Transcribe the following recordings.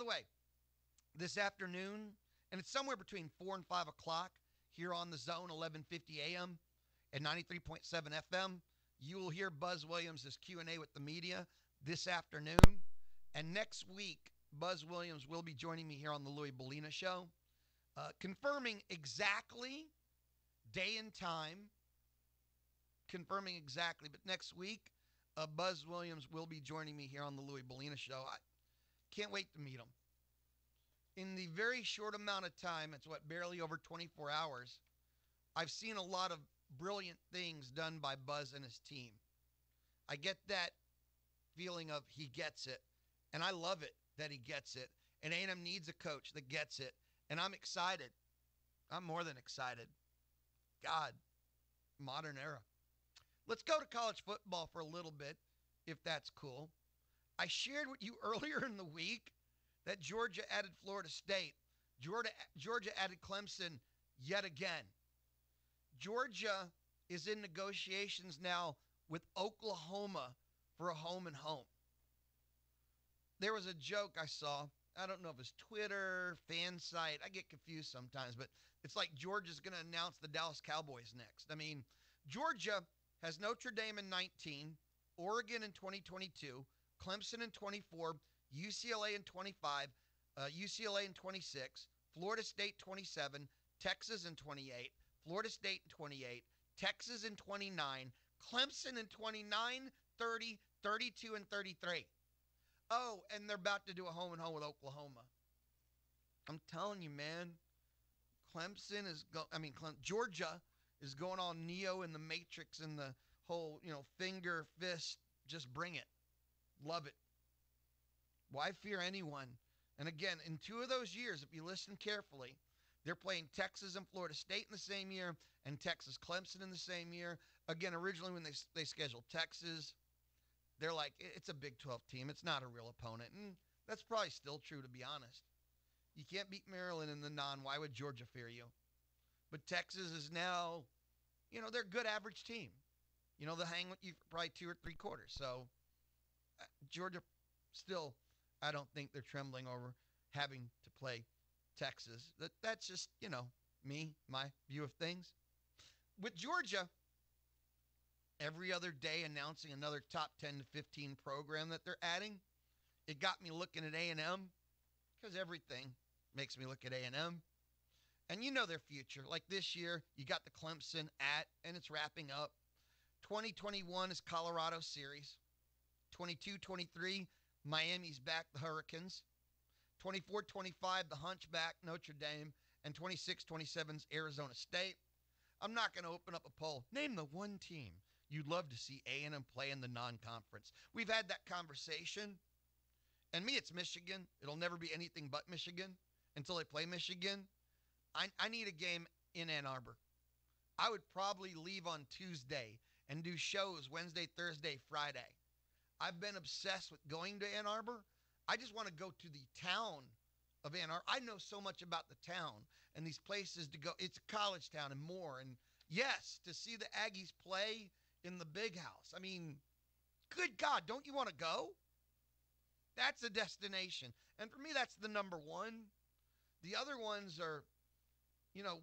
the way, this afternoon, and it's somewhere between 4 and 5 o'clock here on the zone, 11:50 a.m. at 93.7 FM. You will hear Buzz Williams' Q&A with the media this afternoon. And next week, Buzz Williams will be joining me here on the Louis Bellina Show, confirming exactly day and time, but next week, Buzz Williams will be joining me here on the Louis Bellina Show. I can't wait to meet him. In the very short amount of time, it's barely over 24 hours, I've seen a lot of brilliant things done by Buzz and his team. I get that feeling of he gets it, and I love it that he gets it. And A&M needs a coach that gets it, and I'm excited. I'm more than excited. God, modern era. Let's go to college football for a little bit, if that's cool. I shared with you earlier in the week that Georgia added Florida State. Georgia added Clemson yet again. Georgia is in negotiations now with Oklahoma for a home and home. There was a joke I saw. I don't know if it's Twitter, fan site. I get confused sometimes, but it's like Georgia's going to announce the Dallas Cowboys next. I mean, Georgia has Notre Dame in 19, Oregon in 2022, Clemson in 24, UCLA in 25, UCLA in 26, Florida State 27, Texas in 28, Florida State in 28, Texas in 29, Clemson in 29, 30, 32, and 33. Oh, and they're about to do a home and home with Oklahoma. I'm telling you, man, Georgia is going on Neo in the Matrix and the whole, finger, fist, just bring it. Love it. Why fear anyone? And again, in 2 of those years, if you listen carefully, they're playing Texas and Florida State in the same year and Texas Clemson in the same year. Again, originally when they scheduled Texas, they're like, it's a Big 12 team. It's not a real opponent. And that's probably still true, to be honest. You can't beat Maryland in the non. Why would Georgia fear you? But Texas is now, they're a good average team. They'll hang with you for probably 2 or 3 quarters. So Georgia still, I don't think they're trembling over having to play Texas. That's just, me, my view of things. With Georgia, every other day announcing another top 10 to 15 program that they're adding, it got me looking at A&M, because everything makes me look at A&M. And their future. Like this year, you got the Clemson and it's wrapping up. 2021 is Colorado Series. 22-23, Miami's back, the Hurricanes. 24-25, the Hunchback, Notre Dame. And 26-27 is Arizona State. I'm not going to open up a poll. Name the one team you'd love to see A&M play in the non-conference. We've had that conversation. And me, it's Michigan. It'll never be anything but Michigan until they play Michigan. I need a game in Ann Arbor. I would probably leave on Tuesday and do shows Wednesday, Thursday, Friday. I've been obsessed with going to Ann Arbor. I just want to go to the town of Ann Arbor. I know so much about the town and these places to go. It's a college town and more. And yes, to see the Aggies play in the big house. I mean, good God, don't you want to go? That's a destination. And for me, that's the number one. The other ones are,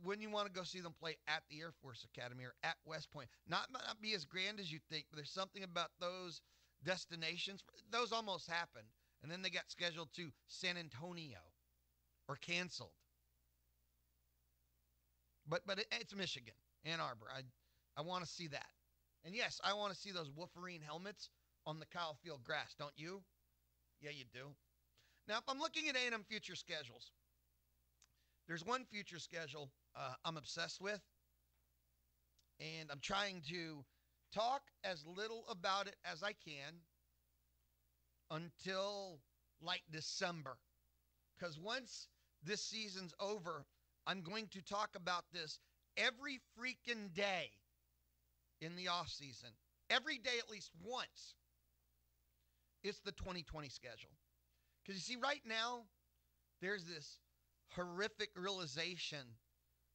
when you want to go see them play at the Air Force Academy or at West Point. Might not be as grand as you think, but there's something about those destinations. Those almost happened. And then they got scheduled to San Antonio or canceled. But it's Michigan, Ann Arbor. I want to see that. And yes, I want to see those Wolverine helmets on the Kyle Field grass, don't you? Yeah, you do. Now, if I'm looking at A&M future schedules, there's one future schedule I'm obsessed with, and I'm trying to talk as little about it as I can until like December. Because once this season's over, I'm going to talk about this every freaking day in the off season. Every day at least once. It's the 2020 schedule. Because you see, right now, there's this horrific realization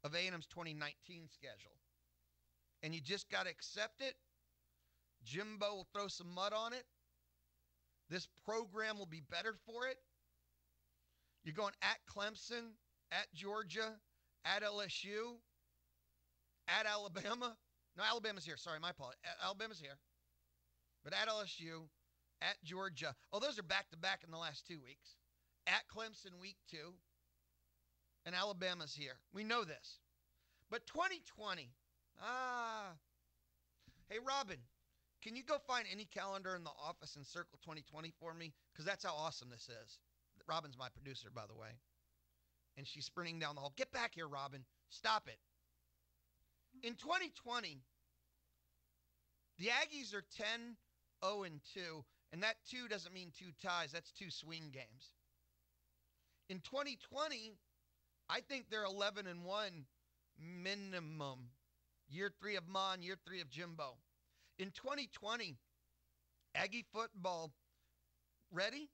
of A&M's 2019 schedule. And you just got to accept it. Jimbo will throw some mud on it. This program will be better for it. You're going at Clemson, at Georgia, at LSU, at Alabama. No, Alabama's here. Sorry, my apologies. Alabama's here. But at LSU, at Georgia. Oh, those are back-to-back in the last 2 weeks. At Clemson week 2. And Alabama's here. We know this. But 2020. Hey, Robin, can you go find any calendar in the office and circle 2020 for me? Because that's how awesome this is. Robin's my producer, by the way. And she's sprinting down the hall. Get back here, Robin. Stop it. In 2020, the Aggies are 10-0-2, and that 2 doesn't mean 2 ties. That's 2 swing games. In 2020, I think they're 11-1 minimum. Year 3 of Mon, year 3 of Jimbo. In 2020, Aggie football, ready?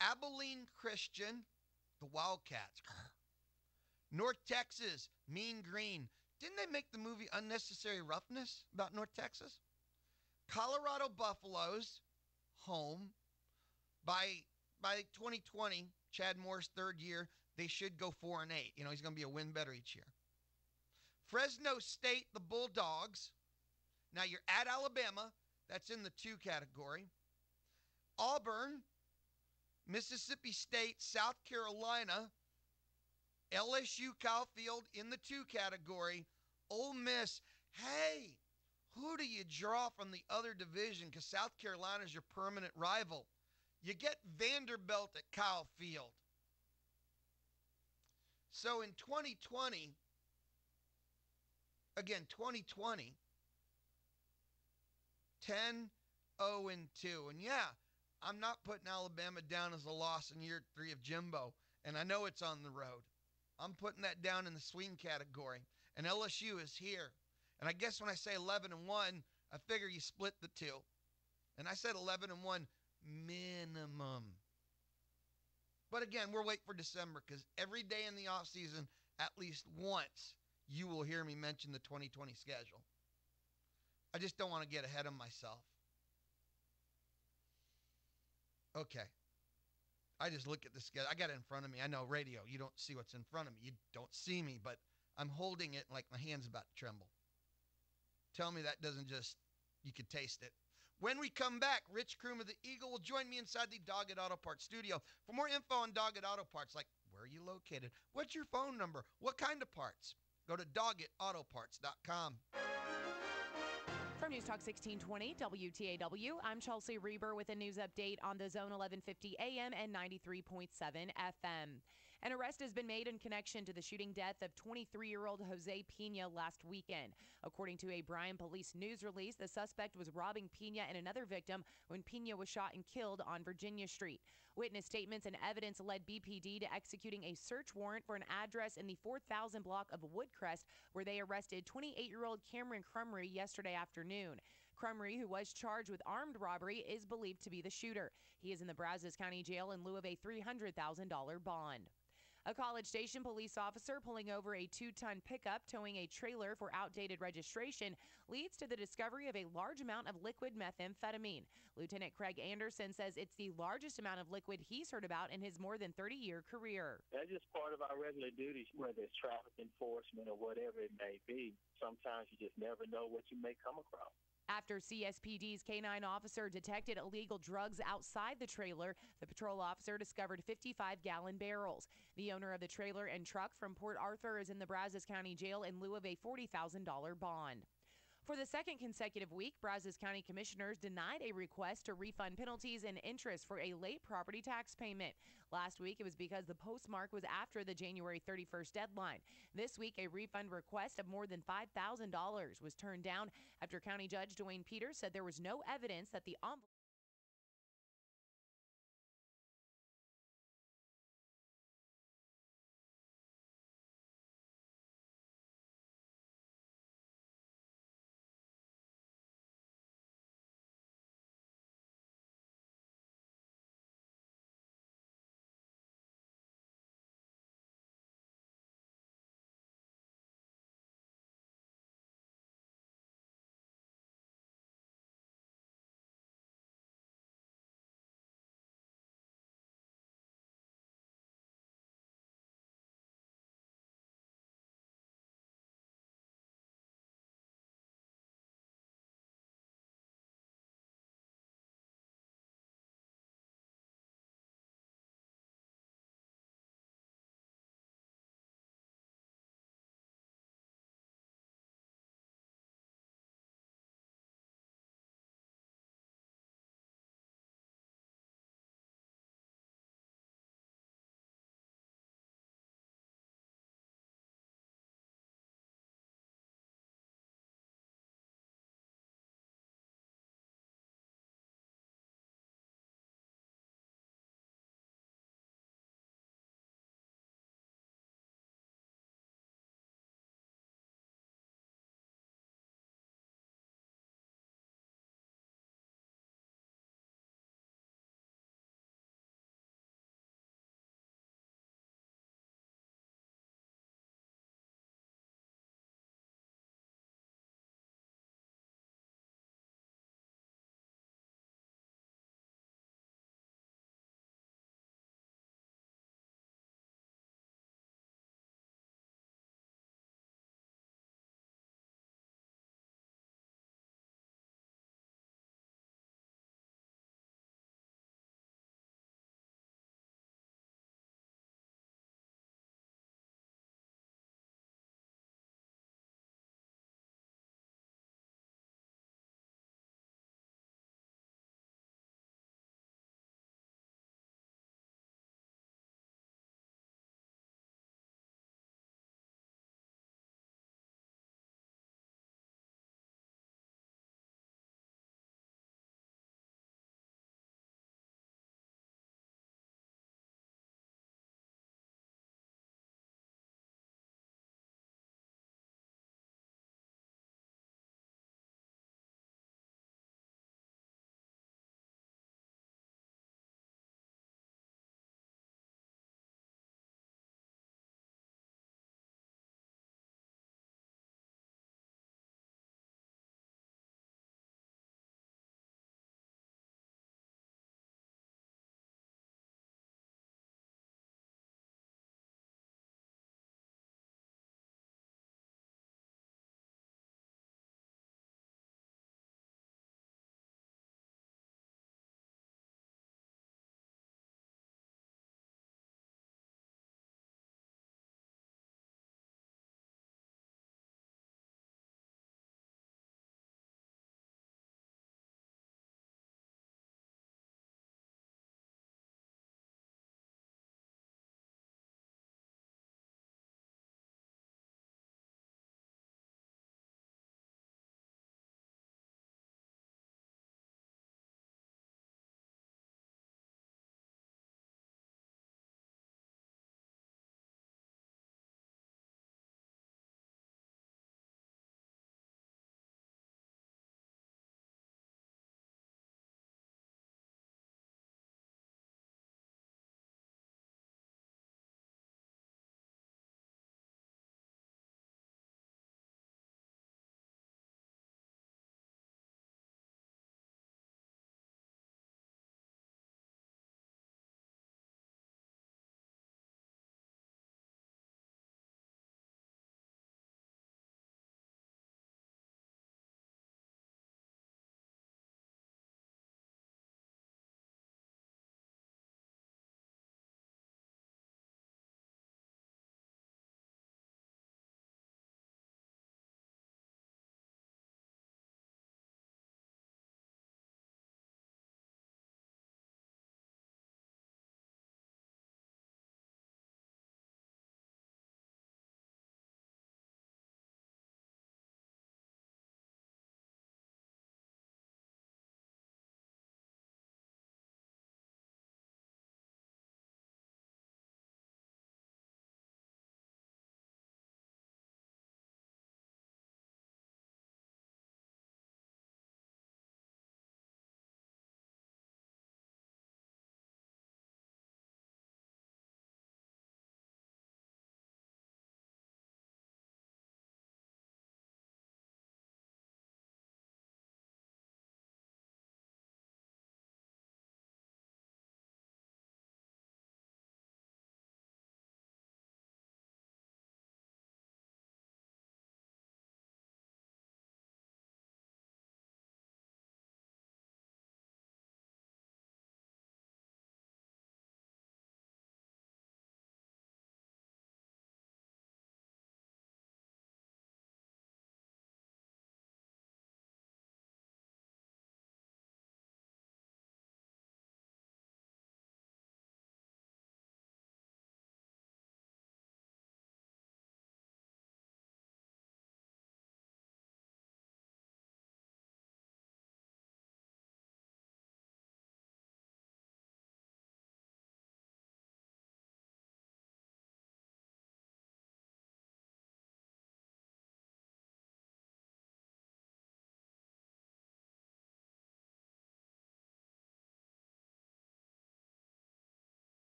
Abilene Christian, the Wildcats. North Texas, Mean Green. Didn't they make the movie Unnecessary Roughness about North Texas? Colorado Buffaloes, home. By 2020, Chad Moore's 3rd year, they should go 4-8. You know, he's going to be a win better each year. Fresno State, the Bulldogs. Now you're at Alabama. That's in the 2 category. Auburn, Mississippi State, South Carolina, LSU, Kyle Field in the 2 category. Ole Miss, hey, who do you draw from the other division? Because South Carolina is your permanent rival. You get Vanderbilt at Kyle Field. So in 2020, again, 2020, 10-0-2. And yeah, I'm not putting Alabama down as a loss in year 3 of Jimbo. And I know it's on the road. I'm putting that down in the swing category. And LSU is here. And I guess when I say 11-1, I figure you split the 2. And I said 11-1 minimum. But again, we're waiting for December because every day in the offseason, at least once, you will hear me mention the 2020 schedule. I just don't want to get ahead of myself. Okay. I just look at the schedule. I got it in front of me. I know radio, you don't see what's in front of me. You don't see me, but I'm holding it like my hand's about to tremble. Tell me that doesn't just, you could taste it. When we come back, Rich Kroom of the Eagle will join me inside the Doggett Auto Parts studio. For more info on Doggett Auto Parts, like where are you located? What's your phone number? What kind of parts? Go to DoggettAutoparts.com. From News Talk 1620 WTAW, I'm Chelsea Reber with a news update on the Zone 1150 AM and 93.7 FM. An arrest has been made in connection to the shooting death of 23-year-old Jose Pena last weekend. According to a Bryan police news release, the suspect was robbing Pena and another victim when Pena was shot and killed on Virginia Street. Witness statements and evidence led BPD to executing a search warrant for an address in the 4000 block of Woodcrest, where they arrested 28-year-old Cameron Crumry yesterday afternoon. Crumry, who was charged with armed robbery, is believed to be the shooter. He is in the Brazos County Jail in lieu of a $300,000 bond. A College Station police officer pulling over a 2-ton pickup towing a trailer for outdated registration leads to the discovery of a large amount of liquid methamphetamine. Lieutenant Craig Anderson says it's the largest amount of liquid he's heard about in his more than 30-year career. That's just part of our regular duties, whether it's traffic enforcement or whatever it may be. Sometimes you just never know what you may come across. After CSPD's K-9 officer detected illegal drugs outside the trailer, the patrol officer discovered 55-gallon barrels. The owner of the trailer and truck from Port Arthur is in the Brazos County Jail in lieu of a $40,000 bond. For the second consecutive week, Brazos County commissioners denied a request to refund penalties and interest for a late property tax payment. Last week, it was because the postmark was after the January 31st deadline. This week, a refund request of more than $5,000 was turned down after County Judge Dwayne Peters said there was no evidence that the envelope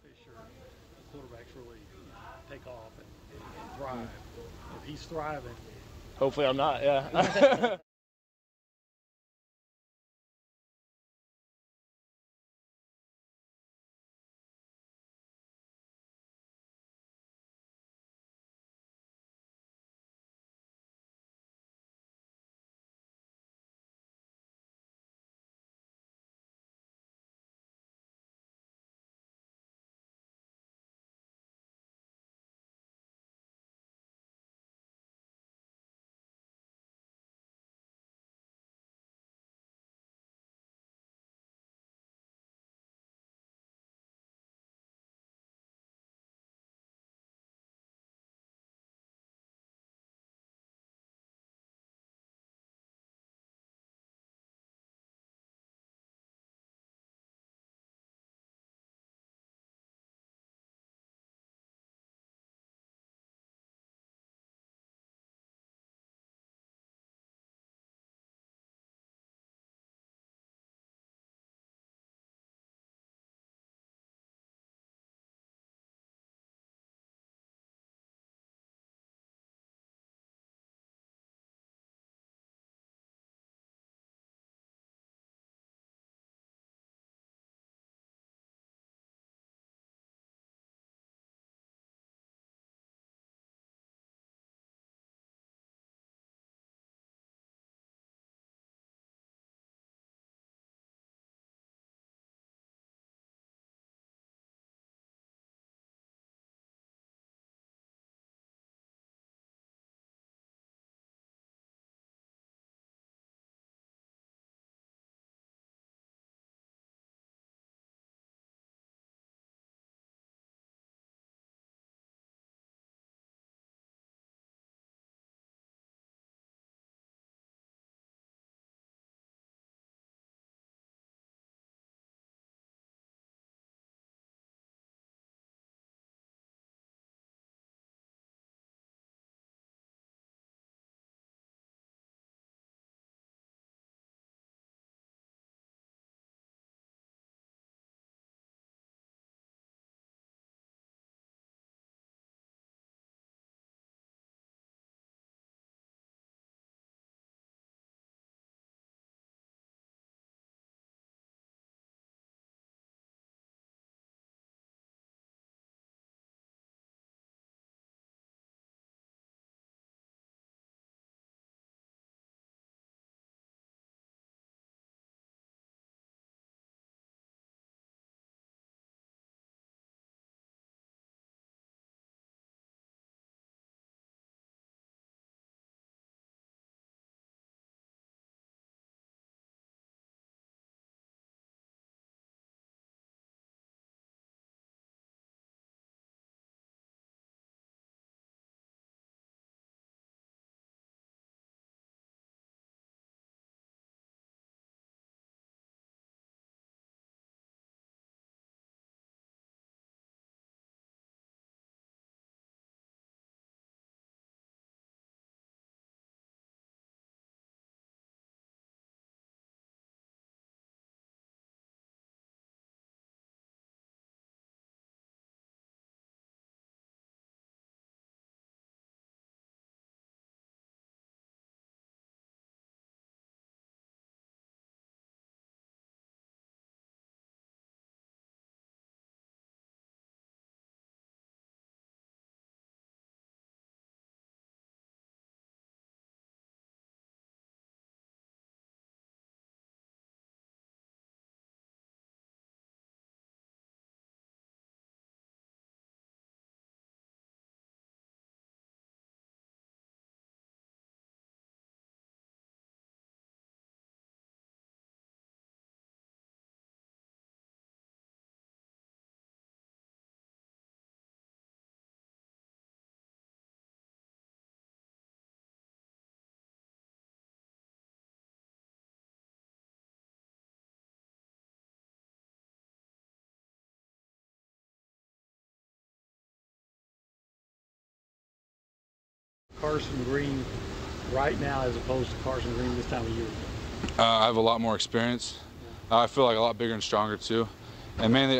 Fisher, the quarterbacks really take off and thrive. If he's thriving. Hopefully I'm not, yeah. Carson Green right now as opposed to Carson Green this time of year? I have a lot more experience. I feel like a lot bigger and stronger too, and mainly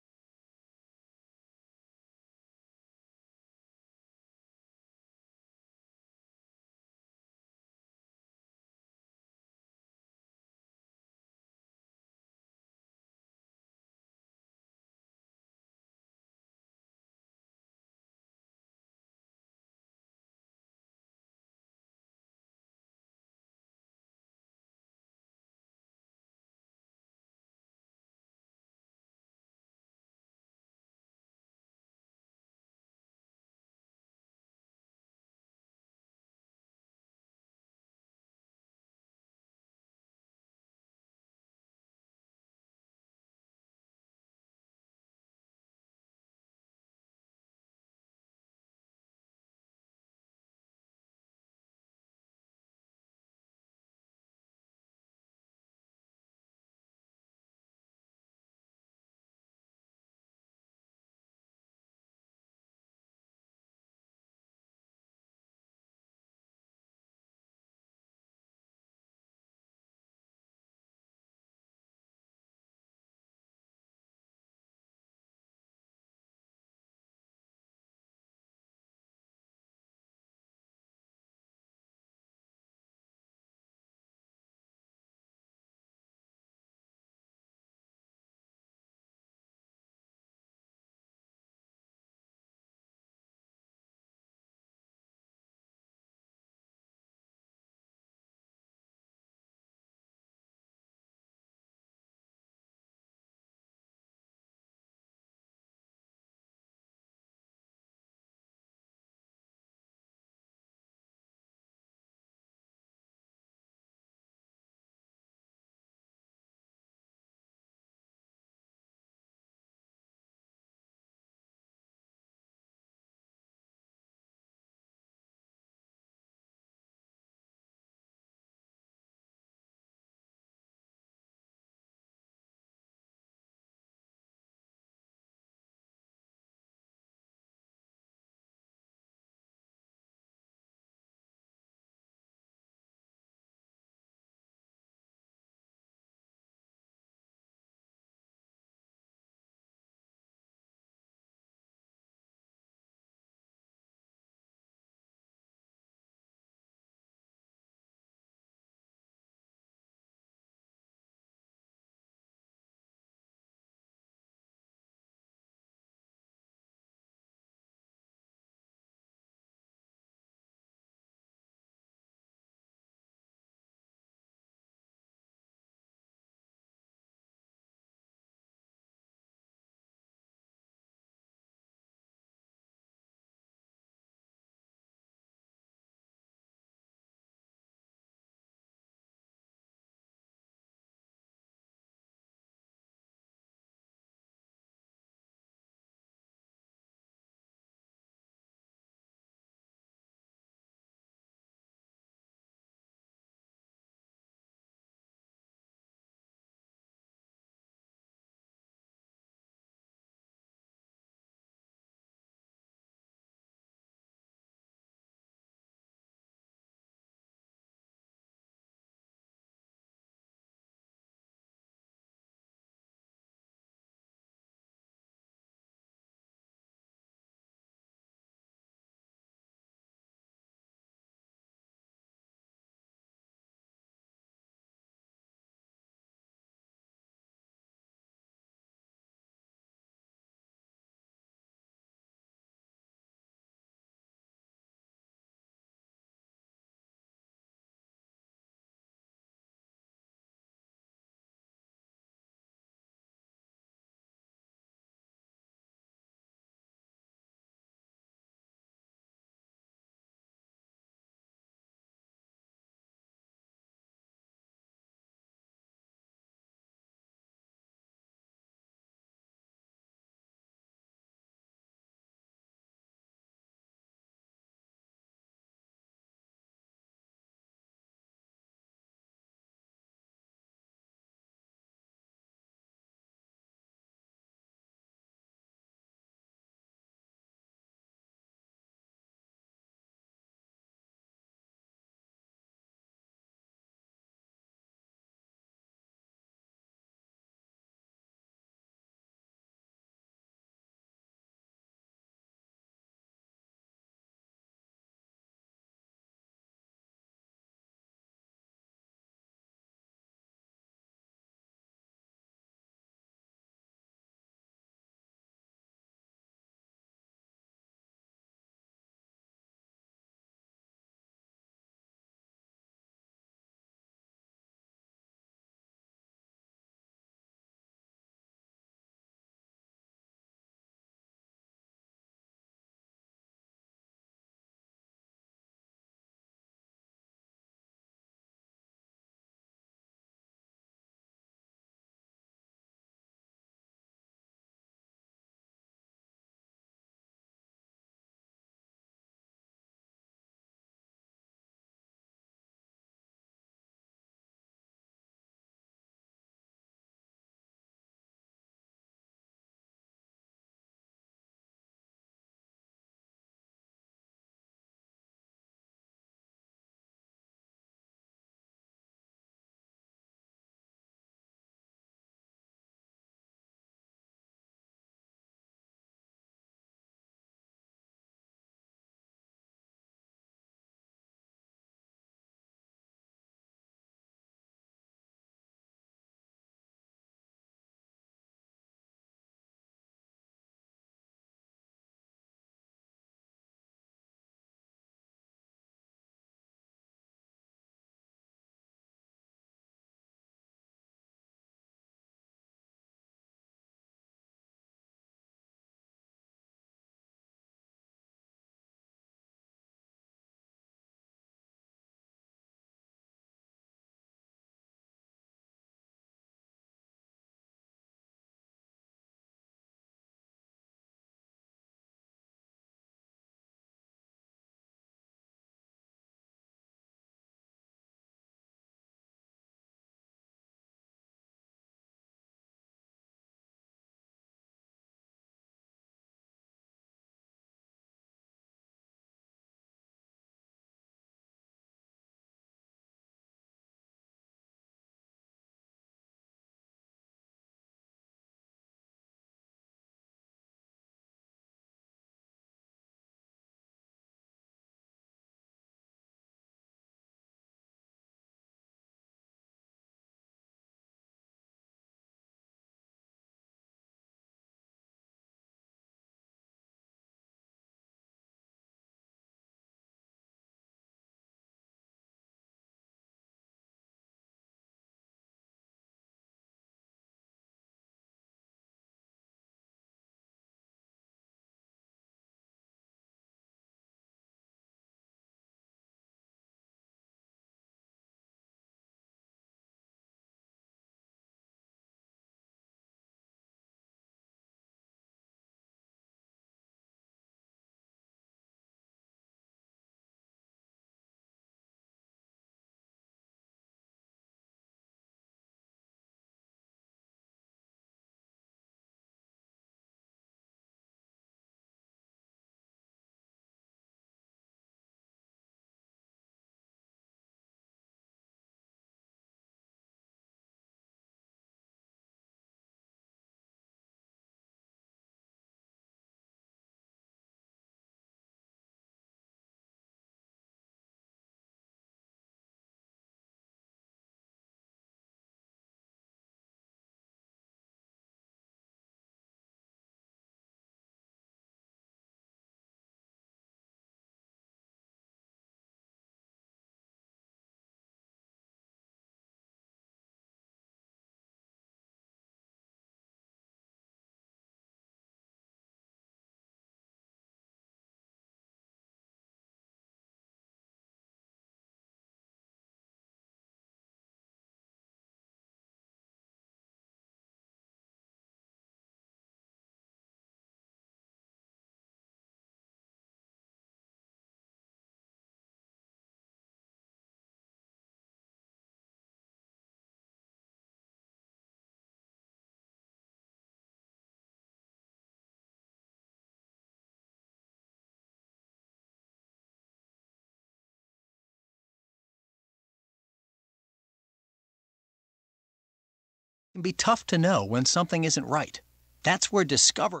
can be tough to know when something isn't right. That's where Discover.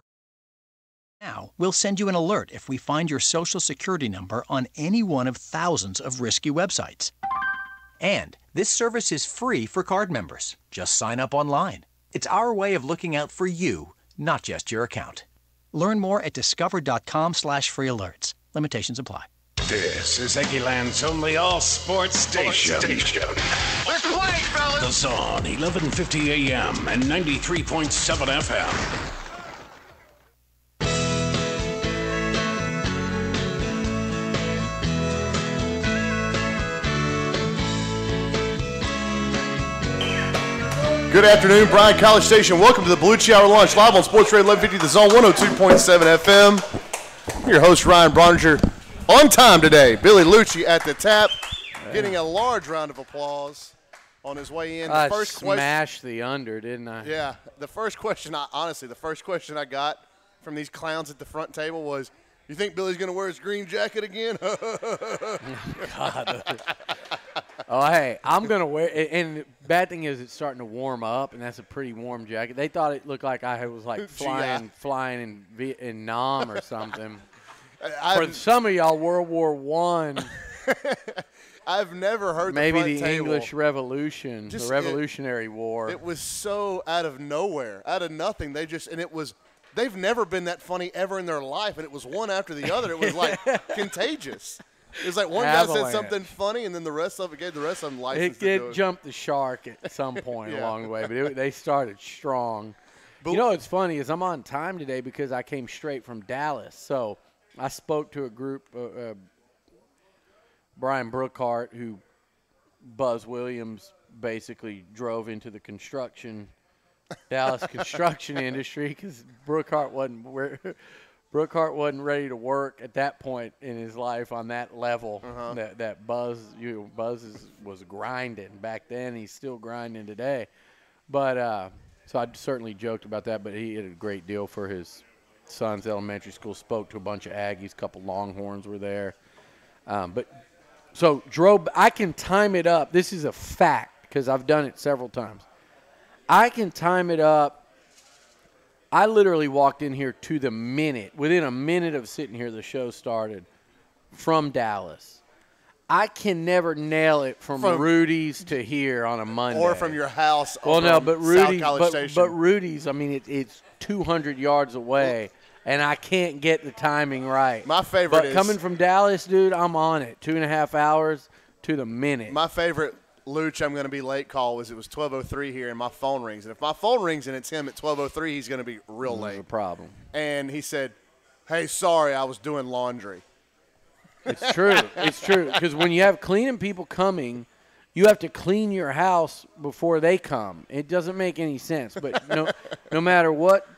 Now, we'll send you an alert if we find your Social Security number on any one of thousands of risky websites. And this service is free for card members. Just sign up online. It's our way of looking out for you, not just your account. Learn more at discover.com/free alerts. Limitations apply. This is Aggieland's only all-sports station. Let's play, fellas! The Zone, 1150 AM and 93.7 FM. Good afternoon, Bryan College Station. Welcome to the Beliucci Hour lunch, live on Sports Radio 1150 The Zone, 102.7 FM. I'm your host, Ryan Brauninger. On time today, Billy Liucci at the tap, getting a large round of applause on his way in. I smashed the under, didn't I? Yeah. The first question I got from these clowns at the front table was, you think Billy's going to wear his green jacket again? God. Oh, hey, I'm going to wear – and the bad thing is it's starting to warm up, and that's a pretty warm jacket. They thought it looked like I was like flying in Nam or something. For some of y'all, World War I. I've never heard maybe the English Revolution, the Revolutionary War. It was so out of nowhere, out of nothing. They've never been that funny ever in their life, and it was one after the other. It was like contagious. It was like one guy said something funny, and then the rest of them license. It jumped the shark at some point along the way, but they started strong. But, what's funny is I'm on time today because I came straight from Dallas. So I spoke to a group, Brian Brookhart, who Buzz Williams basically drove into the Dallas construction industry because Brookhart wasn't ready to work at that point in his life on that level. That Buzz was grinding back then. He's still grinding today. But so I certainly joked about that. But he had a great deal for his son's elementary school. Spoke to a bunch of Aggies. A couple Longhorns were there. I can time it up. This is a fact because I've done it several times. I can time it up. I literally walked in here to the minute. Within a minute of sitting here, the show started from Dallas. I can never nail it from Rudy's to here on a Monday. Or from your house. Well, no, but Rudy's, Station. but Rudy's, I mean, it's 200 yards away, and I can't get the timing right. My favorite But coming from Dallas, dude, I'm on it. 2.5 hours to the minute. My favorite Luch, I'm going to be late call it was 12:03 here and my phone rings. And if my phone rings and it's him at 12:03, he's going to be real late. No problem. And he said, hey, sorry, I was doing laundry. It's true. It's true. Because when you have cleaning people coming, you have to clean your house before they come. It doesn't make any sense. But no matter what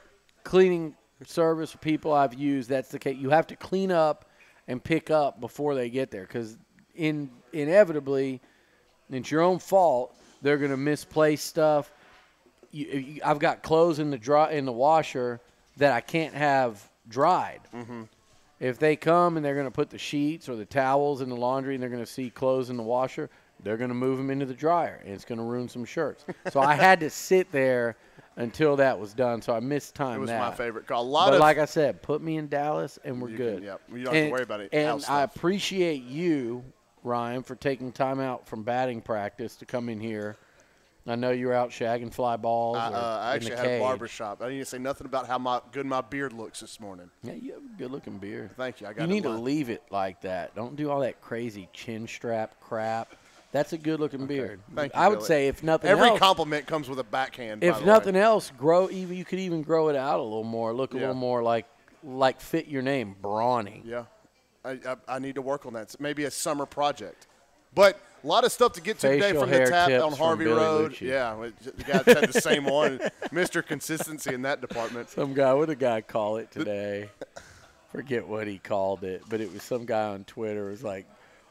cleaning service people I've used, that's the case. You have to clean up and pick up before they get there because inevitably – it's your own fault. They're going to misplace stuff. I've got clothes in the washer that I can't have dried. Mm-hmm. If they come and they're going to put the sheets or the towels in the laundry and they're going to see clothes in the washer, they're going to move them into the dryer, and it's going to ruin some shirts. So I had to sit there until that was done, so I missed time. It was my favorite call. Like I said, put me in Dallas, and we're good. You don't have to worry about it. And I appreciate you, Ryan, for taking time out from batting practice to come in here. I know you were out shagging fly balls. I actually had a barbershop. I didn't even say nothing about how good my beard looks this morning. Yeah, you have a good-looking beard. Thank you. You need to leave it like that. Don't do all that crazy chin strap crap. That's a good-looking beard. Thank you, I would say if nothing else. Every compliment comes with a backhand. If nothing else, you could even grow it out a little more. Look a little more like fit your name, Brawny. Yeah. I need to work on that. Maybe a summer project. But a lot of stuff to get to today from the tap on Harvey Road. Liucci. Yeah, the guy had the same one. Mr. Consistency in that department. What did a guy call it today? Forget what he called it, but it was some guy on Twitter was like,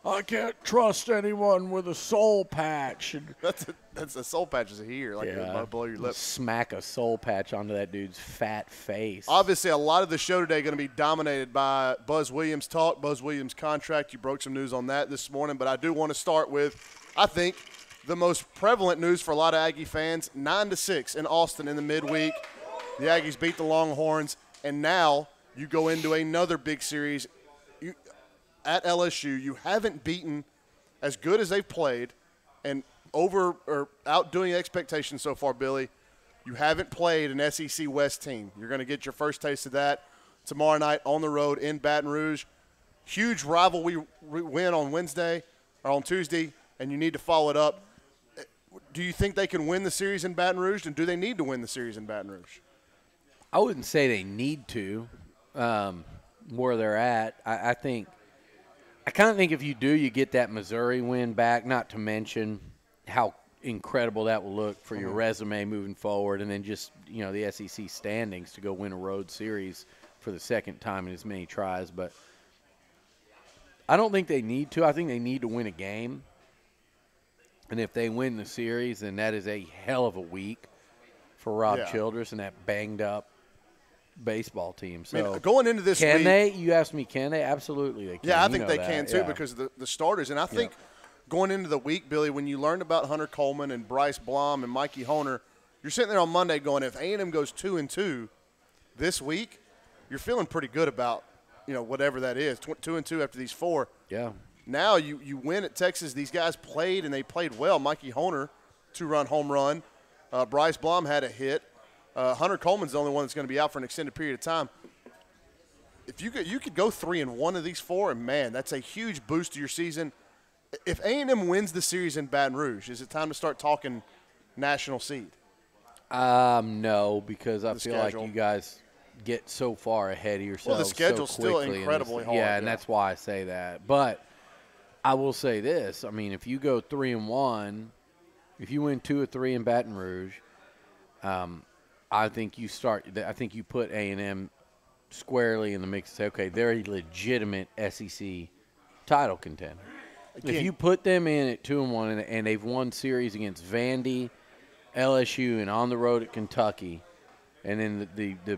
I can't trust anyone with a soul patch. That's a soul patch is here, below your lip. Smack a soul patch onto that dude's fat face. Obviously, a lot of the show today going to be dominated by Buzz Williams talk, Buzz Williams contract. You broke some news on that this morning, but I do want to start with, I think, the most prevalent news for a lot of Aggie fans, 9-6 in Austin in the midweek. The Aggies beat the Longhorns, and now you go into another big series. At LSU, you haven't beaten as good as they've played and over or outdoing expectations so far, Billy. You haven't played an SEC West team. You're going to get your first taste of that tomorrow night on the road in Baton Rouge. Huge rivalry win on Wednesday or on Tuesday, and you need to follow it up. Do you think they can win the series in Baton Rouge, and do they need to win the series in Baton Rouge? I wouldn't say they need to. Where they're at, I kind of think if you do, you get that Missouri win back, not to mention how incredible that will look for your resume moving forward, and then just, the SEC standings to go win a road series for the second time in as many tries. But I don't think they need to. I think they need to win a game. And if they win the series, then that is a hell of a week for Rob Childress and that banged-up baseball team. So going into this can week, they? You asked me, can they? Absolutely they can. Yeah, I think they can too because of the starters. And I think going into the week, Billy, when you learned about Hunter Coleman and Bryce Blom and Mikey Honer, you're sitting there on Monday going, if A&M goes 2-2 this week, you're feeling pretty good about, whatever that is, 2-2 after these 4. Yeah. Now you win at Texas. These guys played, and they played well. Mikey Honer, 2-run home run. Bryce Blom had a hit. Hunter Coleman's the only one that's going to be out for an extended period of time. If you could go 3-1 of these 4, and, man, that's a huge boost to your season. If A&M wins the series in Baton Rouge, is it time to start talking national seed? No, because I feel like you guys get so far ahead of yourselves. Well, the schedule's so still incredibly hard. Yeah, and that's why I say that. But I will say this. I mean, if you go 3-1, if you win 2 or 3 in Baton Rouge, I think you put A&M squarely in the mix and say, okay, they're a legitimate SEC title contender. If you put them in at 2-1 and they've won series against Vandy, LSU, and on the road at Kentucky, and then the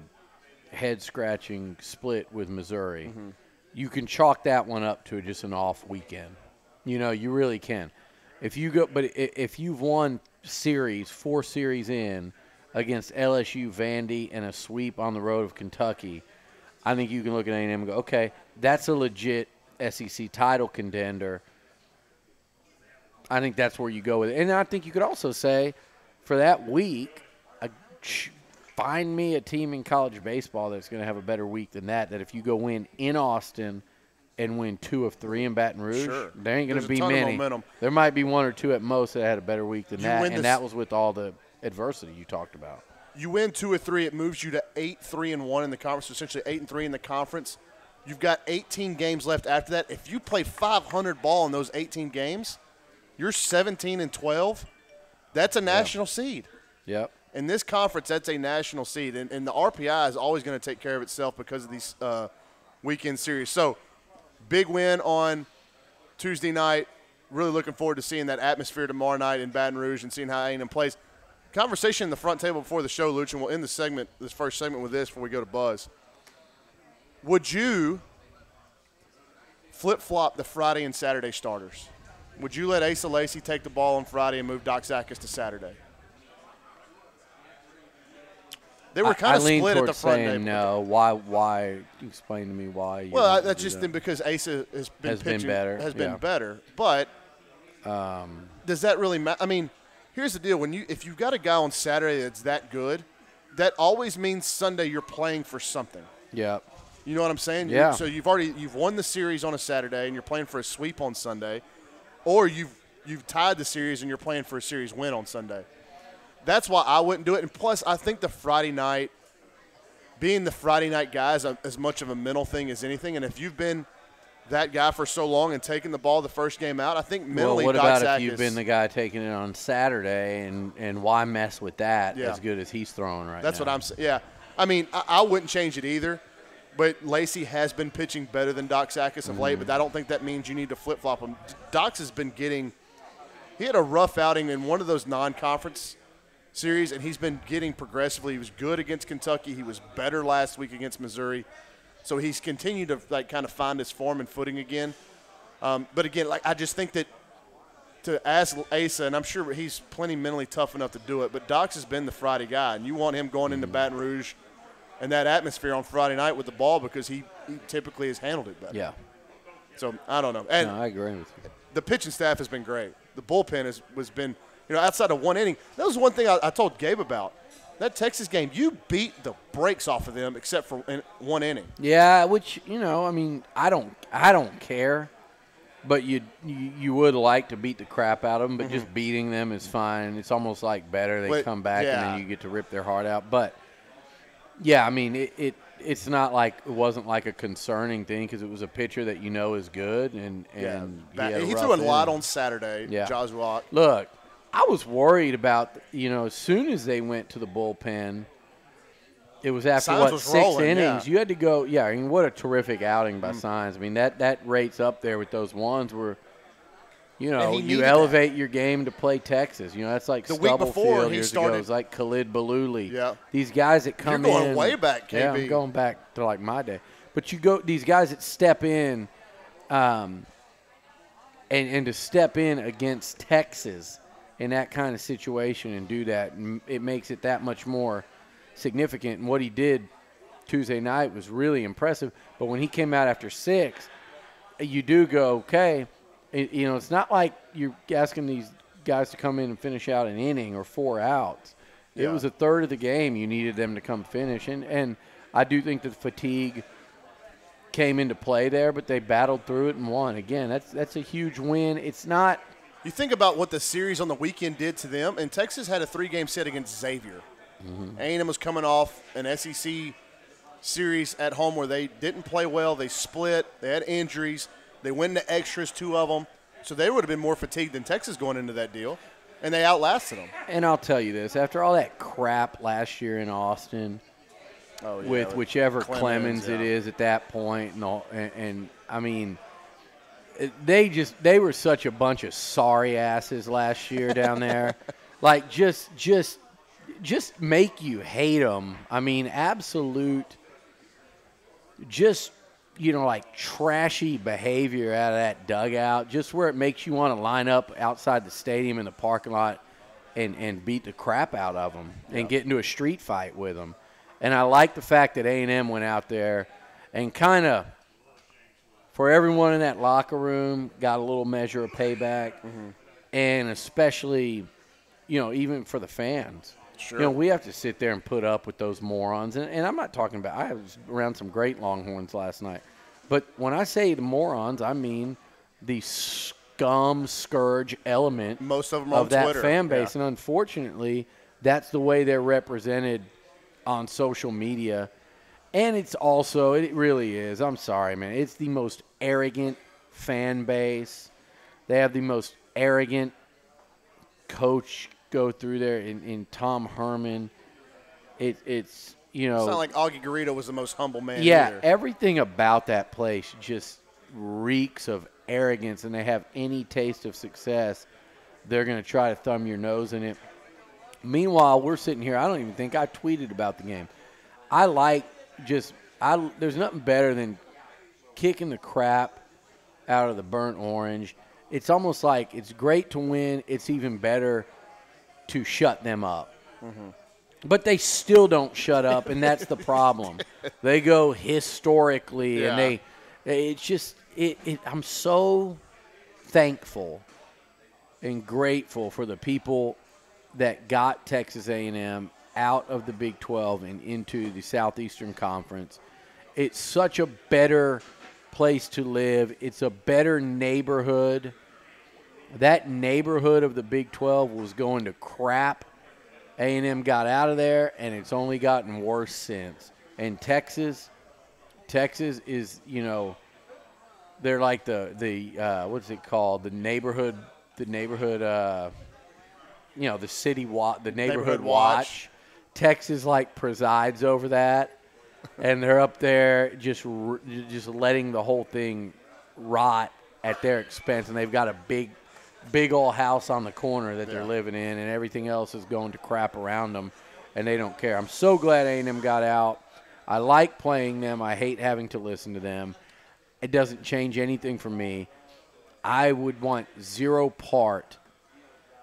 head-scratching split with Missouri, you can chalk that one up to just an off weekend. You really can. If you've won 4 series in against LSU, Vandy, and a sweep on the road of Kentucky, I think you can look at A&M and go, okay, that's a legit SEC title contender. I think that's where you go with it. And I think you could also say for that week, find me a team in college baseball that's going to have a better week than that if you go win in Austin and win 2 of 3 in Baton Rouge, there ain't going to be many. There might be 1 or 2 at most that had a better week than that, and that was with all the adversity you talked about. You win 2 or 3, it moves you to 8-3-1 in the conference, essentially 8-3 in the conference. You've got 18 games left after that. If you play 500 ball in those 18 games, you're 17-12. That's a national seed. Yep. In this conference, that's a national seed, and the RPI is always going to take care of itself because of these weekend series. So, big win on Tuesday night. Really looking forward to seeing that atmosphere tomorrow night in Baton Rouge and seeing how A&M plays. Conversation in the front table before the show, Liucci, and we'll end this first segment with this before we go to Buzz. Would you flip-flop the Friday and Saturday starters? Would you let Asa Lacy take the ball on Friday and move Doc Zakas to Saturday? They were kind of split at the front. Saying no. Why? Explain to me why. Well, that's just because Asa has been better. But does that really matter? I mean, here's the deal: if you've got a guy on Saturday that's that good, that always means Sunday you're playing for something. Yeah. You know what I'm saying? Yeah. So you've won the series on a Saturday and you're playing for a sweep on Sunday, or you've tied the series and you're playing for a series win on Sunday. That's why I wouldn't do it. And plus, I think the Friday night, being the Friday night guy is as much of a mental thing as anything. And if you've been that guy for so long and taking the ball the first game out, I think mentally what Doc about Zakas, if you've been the guy taking it on Saturday and why mess with that as good as he's throwing right now? That's what I'm saying. Yeah. I mean, I wouldn't change it either. But Lacy has been pitching better than Doc Zakas of late, but I don't think that means you need to flip-flop him. Doc's has been getting – he had a rough outing in one of those non-conference series, and he's been getting progressively. He was good against Kentucky. He was better last week against Missouri. So he's continued to, kind of find his form and footing again. But, again, I just think that to ask Asa, and I'm sure he's plenty mentally tough enough to do it, but Dox has been the Friday guy, and you want him going into Baton Rouge and that atmosphere on Friday night with the ball because he typically has handled it better. Yeah. So, I don't know. And I agree with you. The pitching staff has been great. The bullpen has been, outside of one inning. That was one thing I told Gabe about. That Texas game, you beat the brakes off of them except for in one inning. Yeah, which, I don't care. But you would like to beat the crap out of them, but just beating them is fine. It's almost like better. They come back and then you get to rip their heart out. But, yeah, I mean, it's not like it wasn't like a concerning thing because it was a pitcher that is good. And he threw a lot on Saturday, Jaws Rock. Look, I was worried about, as soon as they went to the bullpen, it was after, 6 innings. You had to go, I mean, what a terrific outing by Signs. I mean, that rates up there with those ones where, you elevate your game to play Texas. That's like the week before he started. It was like Khalid Balouli. Yeah. These guys that come in. You're going way back, KB. Yeah, I'm going back to like my day. But these guys that step in and to step in against Texas in that kind of situation and do that, it makes it that much more significant. And what he did Tuesday night was really impressive. But when he came out after 6, you do go, okay, it's not like you're asking these guys to come in and finish out an inning or 4 outs. It was a third of the game you needed them to come finish. And I do think that fatigue came into play there, but they battled through it and won. Again, that's a huge win. It's not – You think about what the series on the weekend did to them, and Texas had a 3-game set against Xavier. A&M was coming off an SEC series at home where they didn't play well. They split. They had injuries. They went into extras, 2 of them. So they would have been more fatigued than Texas going into that deal, and they outlasted them. And I'll tell you this. After all that crap last year in Austin with whichever Clemens it is at that point, and I mean, they were such a bunch of sorry asses last year down there. Like, just make you hate them. I mean, absolute, like trashy behavior out of that dugout, just where it makes you want to line up outside the stadium in the parking lot and beat the crap out of them and get into a street fight with them. And I like the fact that A&M went out there and kind of, for everyone in that locker room, got a little measure of payback, and especially, even for the fans. Sure. We have to sit there and put up with those morons. And I'm not talking about – I was around some great Longhorns last night. But when I say the morons, I mean the scum, scourge element most of them of that Twitter. fan base. And unfortunately, that's the way they're represented on social media. And it's also – it really is. I'm sorry, man. It's the most arrogant fan base. They have the most arrogant coach – go through there in Tom Herman. It's It's not like Aggie Garrido was the most humble man either. Everything about that place just reeks of arrogance, and they have any taste of success, they're going to try to thumb your nose in it. Meanwhile, we're sitting here. I don't even think I tweeted about the game. There's nothing better than kicking the crap out of the burnt orange. It's almost like it's great to win. It's even better to shut them up. But they still don't shut up, and that's the problem. They go historically, and I'm so thankful and grateful for the people that got Texas A&M out of the Big 12 and into the Southeastern Conference. It's such a better place to live. It's a better neighborhood. That neighborhood of the Big 12 was going to crap. A&M got out of there, and it's only gotten worse since. And Texas is, they're like the what's it called? The neighborhood, the neighborhood watch. Texas presides over that, and they're up there just letting the whole thing rot at their expense, and they've got a big old house on the corner that they're living in, and everything else is going to crap around them, and they don't care. I'm so glad A&M got out. I like playing them. I hate having to listen to them. It doesn't change anything for me. I would want zero part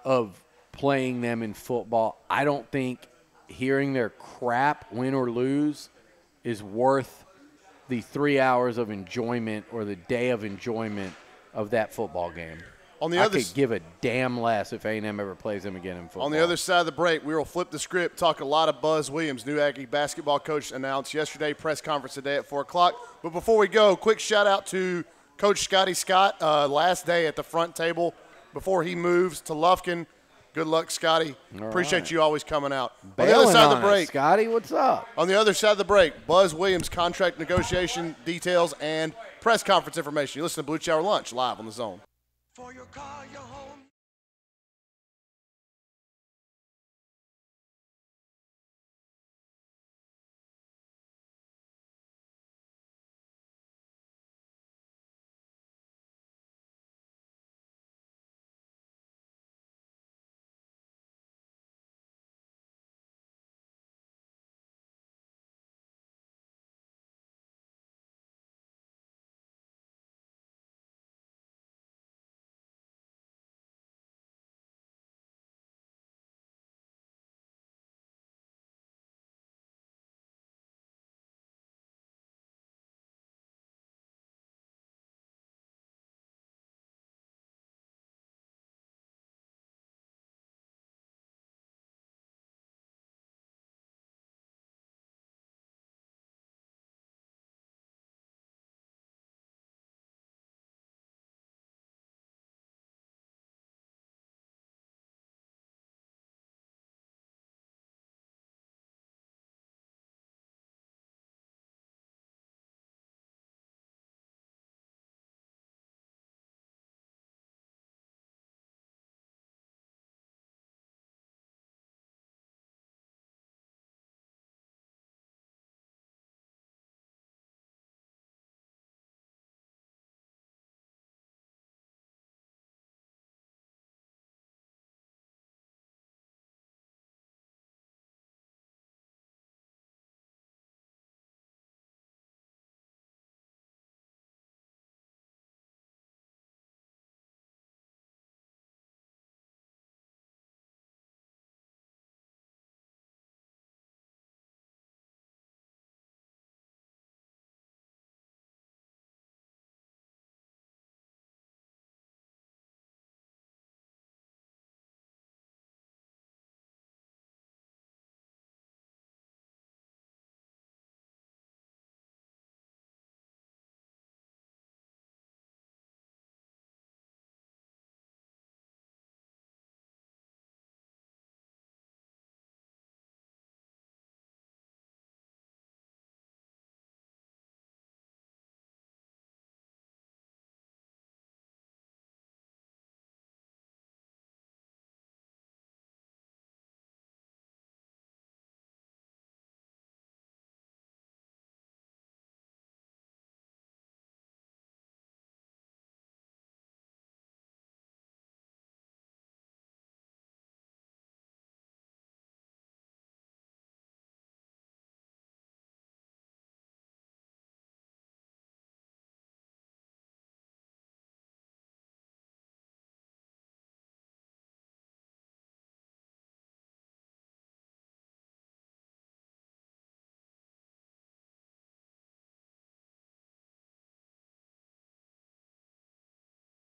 of playing them in football. I don't think hearing their crap, win or lose, is worth the 3 hours of enjoyment or the day of enjoyment of that football game. On the I other could give a damn less if A&M ever plays them again in football. On the other side of the break, we will flip the script, talk a lot of Buzz Williams, new Aggie basketball coach, announced yesterday, press conference today at 4 o'clock. But before we go, quick shout-out to Coach Scotty Scott, last day at the front table before he moves to Lufkin. Good luck, Scotty. Appreciate you always coming out. On the other side of the break, Scotty, what's up? On the other side of the break, Buzz Williams contract negotiation details and press conference information. You listen to Beliucci Hour Lunch live on the Zone. For your car, your home.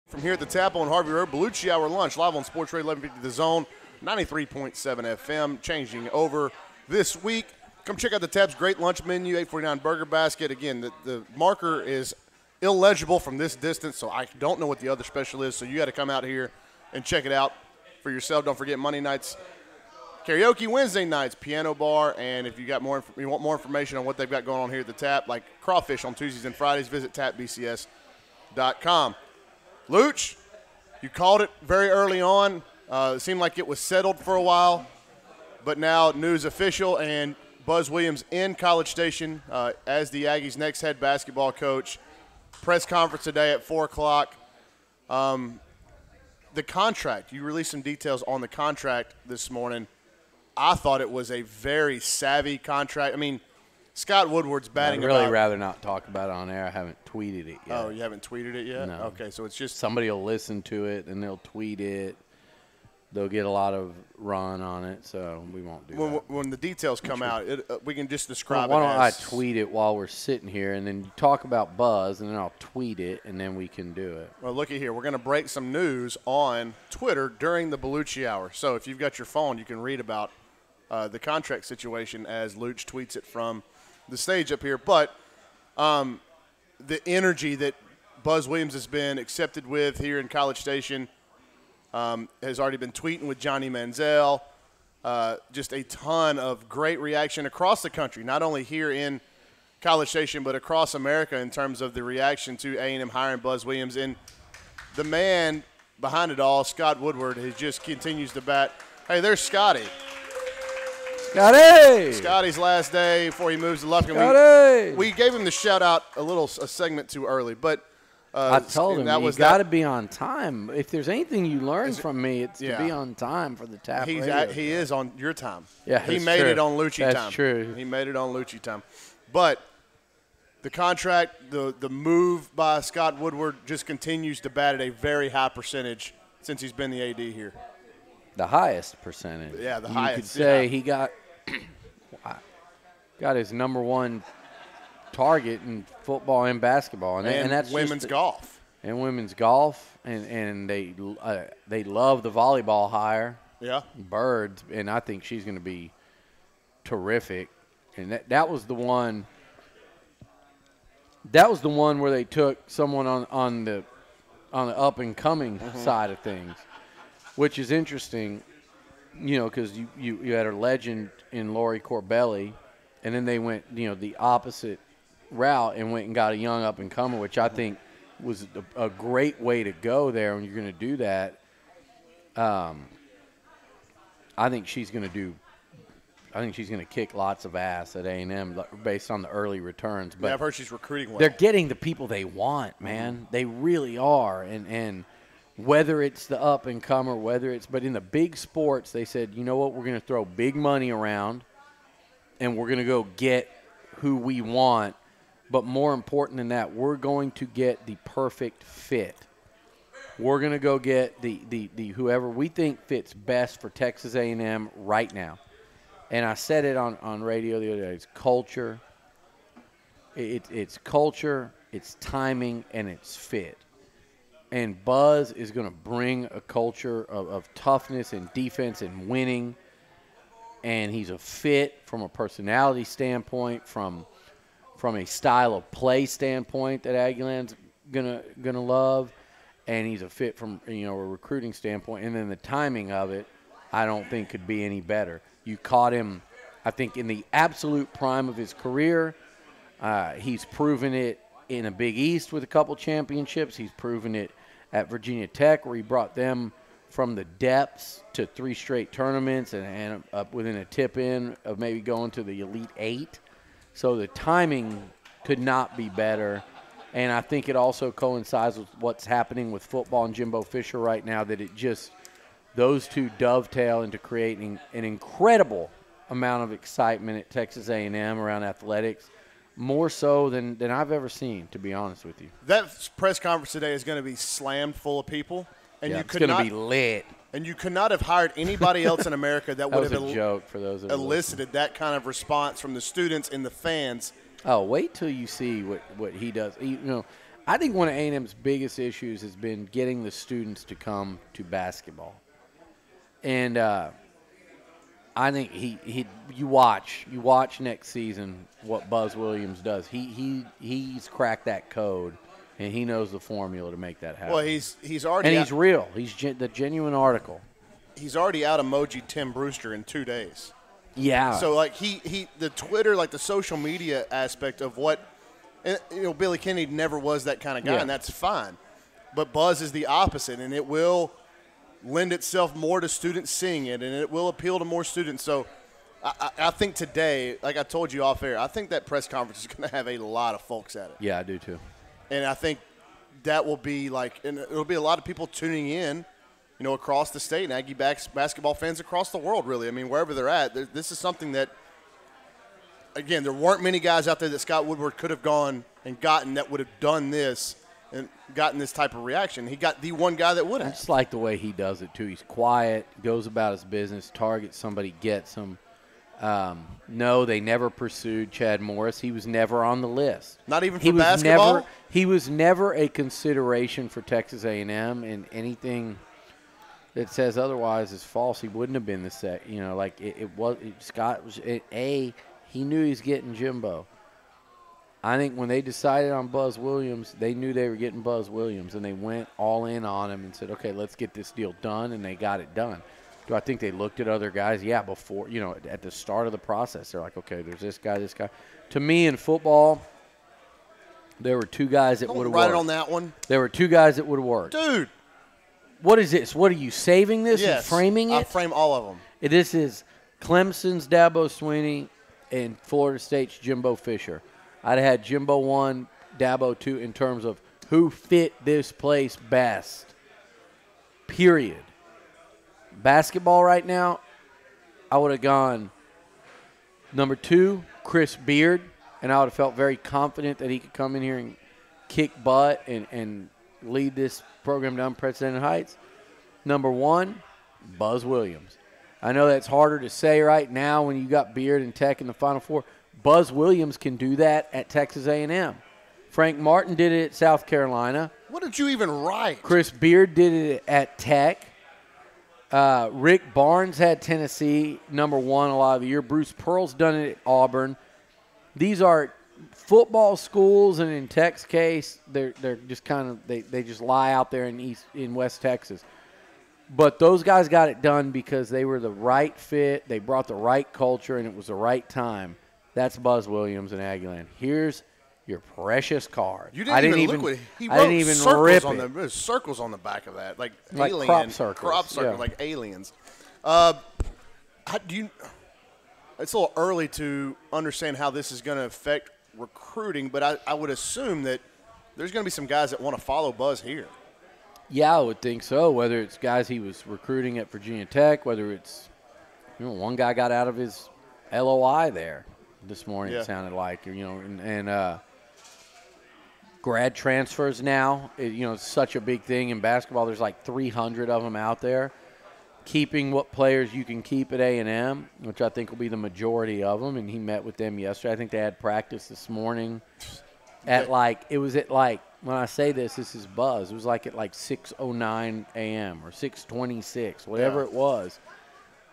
From here at the Tap on Harvey Road, Beliucci Hour Lunch, live on Sports Radio 1150 The Zone, 93.7 FM, changing over this week. Come check out the Tap's great lunch menu, 849 Burger Basket. Again, the marker is illegible from this distance, so I don't know what the other special is, so you got to come out here and check it out for yourself. Don't forget Monday nights, karaoke, Wednesday nights, piano bar, and if you want more information on what they've got going on here at the Tap, like crawfish on Tuesdays and Fridays, visit tapbcs.com. Luch, you called it very early on. It seemed like it was settled for a while, but now news official, and Buzz Williams in College Station as the Aggies' next head basketball coach. Press conference today at 4 o'clock. The contract, you released some details on the contract this morning. I thought it was a very savvy contract. I mean, Scott Woodward's batting. I'd really rather not talk about it on air. I haven't tweeted it yet. Oh, you haven't tweeted it yet? No. Okay, so it's just somebody will listen to it and they'll tweet it. They'll get a lot of run on it, so we won't do that. When the details come out, we can just describe why it don't as. I tweet it while we're sitting here, and then you talk about Buzz, and then I'll tweet it, and then we can do it. Well, looky here. We're going to break some news on Twitter during the Beliucci Hour. So if you've got your phone, you can read about the contract situation as Luch tweets it from the stage up here. But the energy that Buzz Williams has been accepted with here in College Station has already been tweeting with Johnny Manziel. Just a ton of great reaction across the country, not only here in College Station, but across America in terms of the reaction to A&M hiring Buzz Williams. And the man behind it all, Scott Woodward, has just continues to bat. Hey, there's Scotty. Scotty! Scotty's last day before he moves to Lufkin. We gave him the shout-out a segment too early, but I told him, you got to be on time. If there's anything you learn from me, it's to be on time for the tap radio. He is on your time. Yeah, he made it on Liucci time. That's true. He made it on Liucci time. But the contract, the move by Scott Woodward just continues to bat at a very high percentage since he's been the AD here. The highest percentage. Yeah, the highest. You could say he got his number one target in football and basketball, and that's women's golf. And women's golf, and they love the volleyball hire. Yeah, Birds, and I think she's going to be terrific. And that was the one. That was the one where they took someone on the up and coming side of things, which is interesting. You know, because you had a legend in Lori Corbelli, and then they went the opposite route and went and got a young up and comer, which I think was a great way to go there. When you're going to do that, I think she's going to kick lots of ass at A&M based on the early returns. But yeah, I've heard she's recruiting well. They're getting the people they want, man. They really are, and whether it's the up and comer, but in the big sports, they said, you know what, we're going to throw big money around, and we're going to go get who we want. But more important than that, we're going to get the perfect fit. We're going to go get the whoever we think fits best for Texas A&M right now. And I said it on radio the other day. It's culture. It's culture, it's timing, and it's fit. And Buzz is going to bring a culture of toughness and defense and winning. And he's a fit from a personality standpoint, from a style of play standpoint that Aggieland's gonna love, and he's a fit from a recruiting standpoint. And then the timing of it, I don't think could be any better. You caught him, I think, in the absolute prime of his career. He's proven it in a Big East with a couple championships. He's proven it at Virginia Tech, where he brought them from the depths to 3 straight tournaments and up within a tip-in of maybe going to the Elite Eight. So the timing could not be better. And I think it also coincides with what's happening with football and Jimbo Fisher right now, that those two dovetail into creating an incredible amount of excitement at Texas A&M around athletics, more so than I've ever seen, to be honest with you. That press conference today is going to be slammed full of people. And it's going to be lit. And you could not have hired anybody else in America that would have joke for those of elicited that kind of response from the students and the fans. Oh, wait till you see what he does. I think one of A&M's biggest issues has been getting the students to come to basketball. And I think you watch next season what Buzz Williams does. He's cracked that code. And he knows the formula to make that happen. Well, he's already and he's real. He's the genuine article. He's already out emoji Tim Brewster in 2 days. Yeah. So like the Twitter, like the social media aspect of what, Billy Kennedy never was that kind of guy, and that's fine. But Buzz is the opposite, and it will lend itself more to students seeing it, and it will appeal to more students. So I think today, like I told you off air, I think that press conference is going to have a lot of folks at it. Yeah, I do too. And I think that will be and it'll be a lot of people tuning in, across the state, and Aggie basketball fans across the world, really. I mean, wherever they're at, this is something that again, there weren't many guys out there that Scott Woodward could have gone and gotten that would have done this and gotten this type of reaction. He got the one guy that would have. I just like the way he does it, too. He's quiet, goes about his business, targets somebody, gets him. No, they never pursued Chad Morris. He was never on the list. Not even for basketball? He was never a consideration for Texas A&M, and anything that says otherwise is false. He wouldn't have been the set. Scott was he knew he was getting Jimbo. I think when they decided on Buzz Williams, they knew they were getting Buzz Williams, and they went all in on him and said, okay, let's get this deal done, and they got it done. Do I think they looked at other guys? Yeah, before, at the start of the process, they're like, okay, there's this guy, this guy. To me, in football, there were two guys that would have worked. Right on that one. There were two guys that would have worked. Dude. What is this? What are you saving this and framing it? I frame all of them. This is Clemson's Dabo Swinney and Florida State's Jimbo Fisher. I'd have had Jimbo 1, Dabo 2 in terms of who fit this place best. Period. Basketball right now, I would have gone number 2, Chris Beard, and I would have felt very confident that he could come in here and kick butt and lead this program to unprecedented heights. Number 1, Buzz Williams. I know that's harder to say right now when you got Beard and Tech in the Final Four. Buzz Williams can do that at Texas A&M. Frank Martin did it at South Carolina. What did you even write? Chris Beard did it at Tech. Rick Barnes had Tennessee number 1 a lot of the year. Bruce Pearl's done it at Auburn. These are football schools, and in Tech's case, they're just kind of they just lie out there in West Texas. But those guys got it done because they were the right fit. They brought the right culture, and it was the right time. That's Buzz Williams and Aggieland. Here's your precious card. You didn't even look at it. He wrote circles on the back of that, like alien, crop circles, like aliens. It's a little early to understand how this is going to affect recruiting, but I would assume that there's going to be some guys that want to follow Buzz here. Yeah, I would think so, whether it's guys he was recruiting at Virginia Tech, whether it's one guy got out of his LOI there this morning, it sounded like, and grad transfers now, it's such a big thing in basketball. There's like 300 of them out there. Keeping what players you can keep at A&M, which I think will be the majority of them, and he met with them yesterday. I think they had practice this morning when I say this is Buzz. It was like at 6:09 a.m. or 6:26, whatever it was.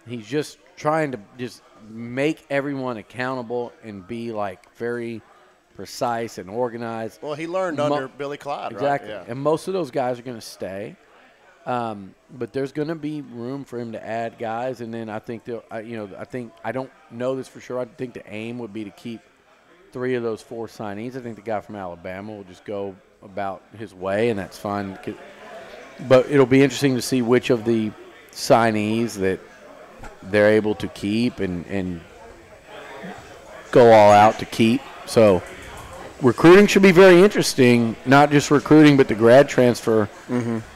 He's just trying to just make everyone accountable and be very precise and organized. Well, he learned under Billy Clyde, exactly. Right? Yeah. And most of those guys are going to stay. But there's going to be room for him to add guys, and then I think I don't know this for sure. I think the aim would be to keep 3 of those 4 signees. I think the guy from Alabama will just go about his way, and that's fine. But it'll be interesting to see which of the signees that they're able to keep and go all out to keep. So recruiting should be very interesting, not just recruiting but the grad transfer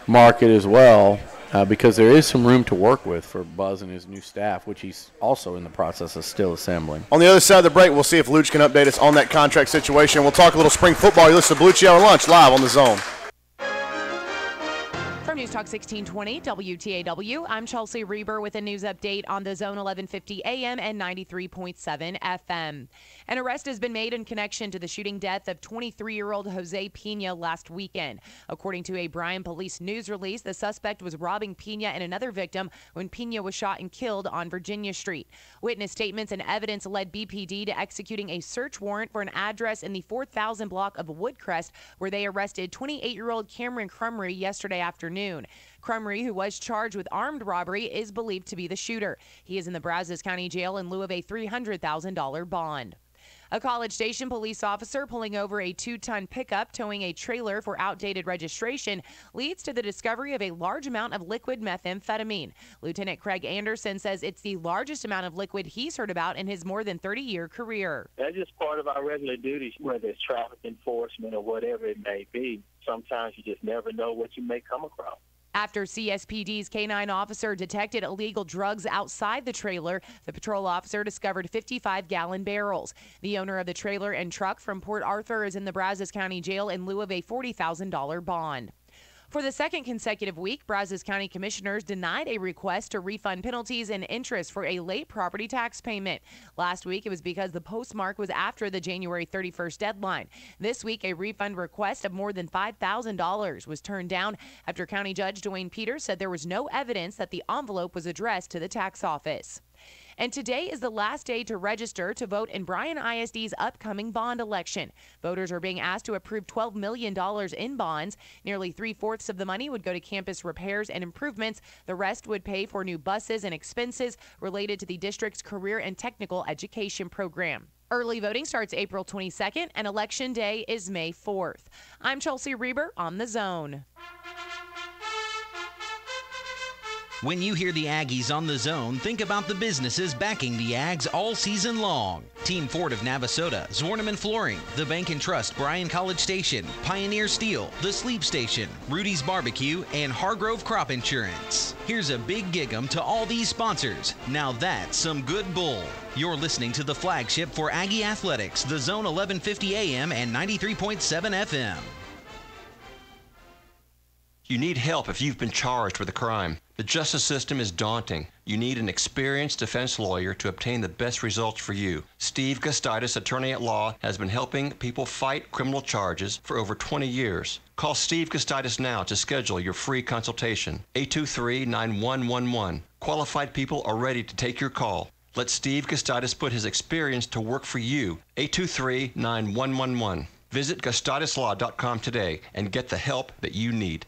market as well, because there is some room to work with for Buzz and his new staff, which he's also in the process of still assembling. On the other side of the break, we'll see if Liucci can update us on that contract situation. We'll talk a little spring football. You listen to Beliucci Hour Lunch live on The Zone. From News Talk 1620 WTAW, I'm Chelsea Reber with a news update on the Zone 1150 AM and 93.7 FM. An arrest has been made in connection to the shooting death of 23-year-old Jose Pena last weekend. According to a Bryan police news release, the suspect was robbing Pena and another victim when Pena was shot and killed on Virginia Street. Witness statements and evidence led BPD to executing a search warrant for an address in the 4000 block of Woodcrest, where they arrested 28-year-old Cameron Crumry yesterday afternoon. Crumry, who was charged with armed robbery, is believed to be the shooter. He is in the Brazos County Jail in lieu of a $300,000 bond. A College Station police officer pulling over a 2-ton pickup towing a trailer for outdated registration leads to the discovery of a large amount of liquid methamphetamine. Lieutenant Craig Anderson says it's the largest amount of liquid he's heard about in his more than 30-year career. That's just part of our regular duties, whether it's traffic enforcement or whatever it may be. Sometimes you just never know what you may come across. After CSPD's K-9 officer detected illegal drugs outside the trailer, the patrol officer discovered 55-gallon barrels. The owner of the trailer and truck from Port Arthur is in the Brazos County Jail in lieu of a $40,000 bond. For the second consecutive week, Brazos County commissioners denied a request to refund penalties and interest for a late property tax payment. Last week, it was because the postmark was after the January 31st deadline. This week, a refund request of more than $5,000 was turned down after County Judge Dwayne Peters said there was no evidence that the envelope was addressed to the tax office. And today is the last day to register to vote in Bryan ISD's upcoming bond election. Voters are being asked to approve $12 million in bonds. Nearly 3/4 of the money would go to campus repairs and improvements. The rest would pay for new buses and expenses related to the district's career and technical education program. Early voting starts April 22nd, and Election Day is May 4th. I'm Chelsea Reber on The Zone. When you hear the Aggies on The Zone, think about the businesses backing the Ags all season long. Team Ford of Navasota, Zwerneman Flooring, the Bank and Trust Bryan College Station, Pioneer Steel, The Sleep Station, Rudy's Barbecue, and Hargrove Crop Insurance. Here's a big gig-em to all these sponsors. Now that's some good bull. You're listening to the flagship for Aggie Athletics, The Zone 1150 AM and 93.7 FM. You need help if you've been charged with a crime. The justice system is daunting. You need an experienced defense lawyer to obtain the best results for you. Steve Gustitis, attorney at law, has been helping people fight criminal charges for over 20 years. Call Steve Gustitis now to schedule your free consultation. 823-9111. Qualified people are ready to take your call. Let Steve Gustitis put his experience to work for you. 823-9111. Visit GustitisLaw.com today and get the help that you need.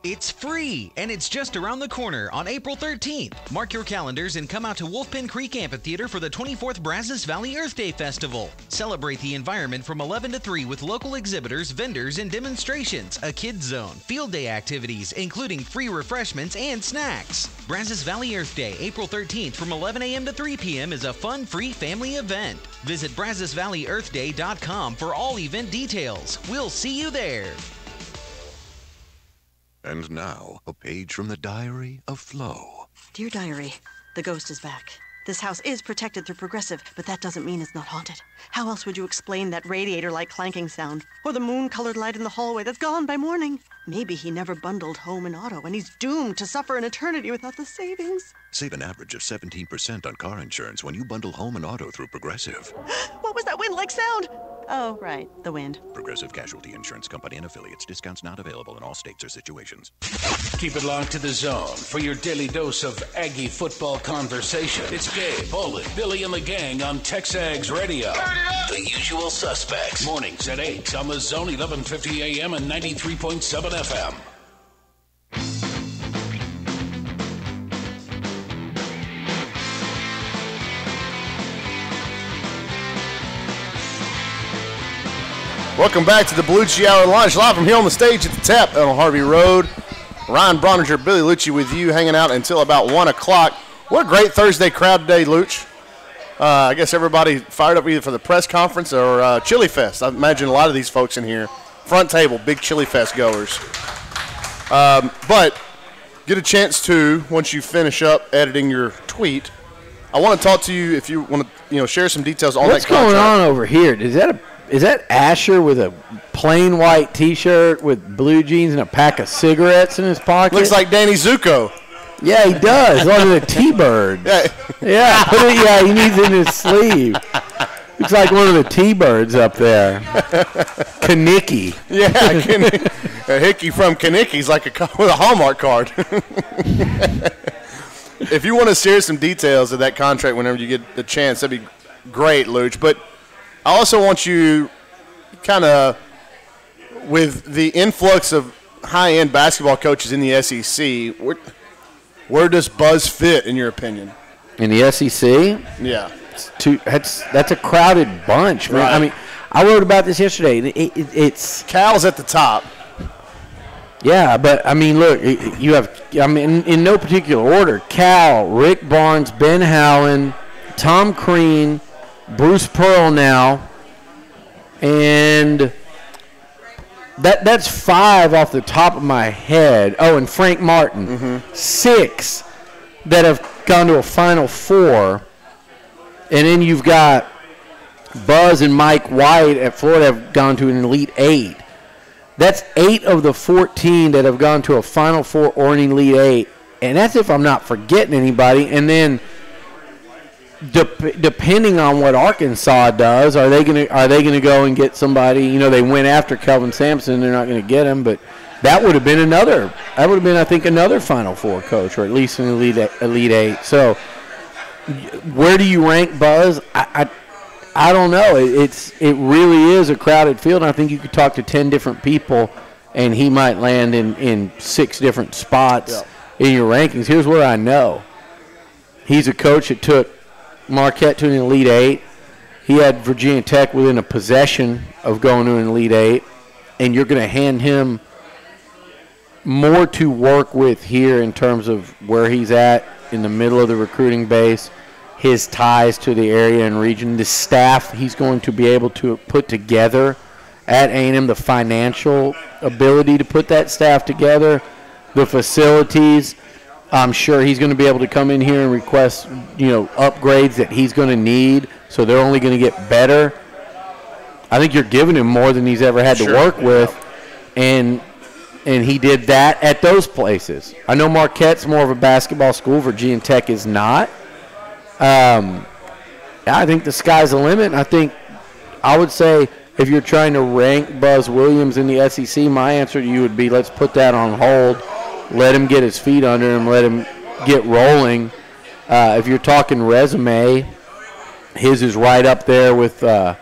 It's free, and it's just around the corner on April 13th. Mark your calendars and come out to Wolfpen Creek Amphitheater for the 24th Brazos Valley Earth Day Festival. Celebrate the environment from 11 to 3 with local exhibitors, vendors, and demonstrations, a kids zone, field day activities, including free refreshments and snacks. Brazos Valley Earth Day, April 13th from 11 a.m. to 3 p.m. is a fun, free family event. Visit BrazosValleyEarthDay.com for all event details. We'll see you there. And now, a page from the diary of Flo. Dear Diary, the ghost is back. This house is protected through Progressive, but that doesn't mean it's not haunted. How else would you explain that radiator-like clanking sound? Or the moon-colored light in the hallway that's gone by morning? Maybe he never bundled home and auto, and he's doomed to suffer an eternity without the savings. Save an average of 17% on car insurance when you bundle home and auto through Progressive. What was that wind-like sound? Oh, right, the wind. Progressive Casualty Insurance Company and affiliates. Discounts not available in all states or situations. Keep it locked to The Zone for your daily dose of Aggie football conversation. It's Gabe, Olin, Billy, and the gang on TexAgs Radio. The Usual Suspects. Mornings at 8 on The Zone 1150 AM and 93.7 FM. Welcome back to the Beliucci Hour Lunch, live from here on the stage at the Tap on Harvey Road. Ryan Brauninger, Billy Liucci with you, hanging out until about 1 o'clock. What a great Thursday crowd today, Luch. I guess everybody fired up either for the press conference or Chili Fest. I imagine a lot of these folks in here, front table, big Chili Fest goers. But get a chance to, once you finish up editing your tweet, I want to talk to you if you want to, share some details on What's that contract. going on over here? Is that Asher with a plain white T-shirt with blue jeans and a pack of cigarettes in his pocket? Looks like Danny Zuko. Yeah, he does. Like a T-bird. Yeah, he needs it in his sleeve. Looks like one of the T-birds up there. Kanicki. Yeah, a hickey from Kanicki's like with a Hallmark card. If you want to share some details of that contract whenever you get the chance, that'd be great, Luch. But I also want you kind of, with the influx of high-end basketball coaches in the SEC, where does Buzz fit, in your opinion? In the SEC? Yeah. That's a crowded bunch, man. Right. I mean, I wrote about this yesterday. It's Cal's at the top. Yeah, but, I mean, look, you have, in no particular order, Cal, Rick Barnes, Ben Howland, Tom Crean, Bruce Pearl now, and That's 5 off the top of my head. Oh, and Frank Martin. 6 that have gone to a Final Four. And then you've got Buzz and Mike White at Florida have gone to an Elite 8. That's 8 of the 14 that have gone to a Final Four or an Elite 8. And that's if I'm not forgetting anybody. And then depending on what Arkansas does, are they gonna go and get somebody? You know, they went after Kelvin Sampson. They're not going to get him, but that would have been another. That would have been, I think, another Final Four coach, or at least an Elite 8. So, where do you rank Buzz? I don't know. It really is a crowded field. And I think you could talk to 10 different people, and he might land in 6 different spots in your rankings. Here's what I know: he's a coach that took Marquette to an Elite 8. He had Virginia Tech within a possession of going to an Elite 8, and you're going to hand him more to work with here in terms of where he's at in the middle of the recruiting base, his ties to the area and region, the staff he's going to be able to put together at A&M, the financial ability to put that staff together, the facilities. I'm sure he's going to be able to come in here and request, upgrades that he's going to need, so they're only going to get better. I think you're giving him more than he's ever had to work with, and he did that at those places. I know Marquette's more of a basketball school. Virginia Tech is not. I think the sky's the limit. I would say if you're trying to rank Buzz Williams in the SEC, my answer to you would be let's put that on hold. Let him get his feet under him. Let him get rolling. If you're talking resume, his is right up there with a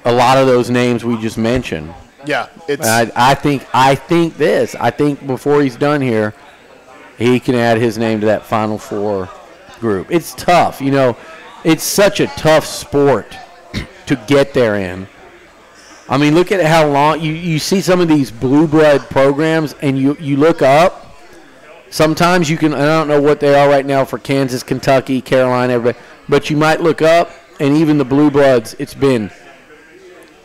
lot of those names we just mentioned. Yeah, I think before he's done here, he can add his name to that Final Four group. It's tough, It's such a tough sport to get there in. I mean, look at how long you see some of these blue blood programs, and you look up. Sometimes you can, I don't know what they are right now for Kansas, Kentucky, Carolina, everybody, but you might look up, and even the blue bloods, it's been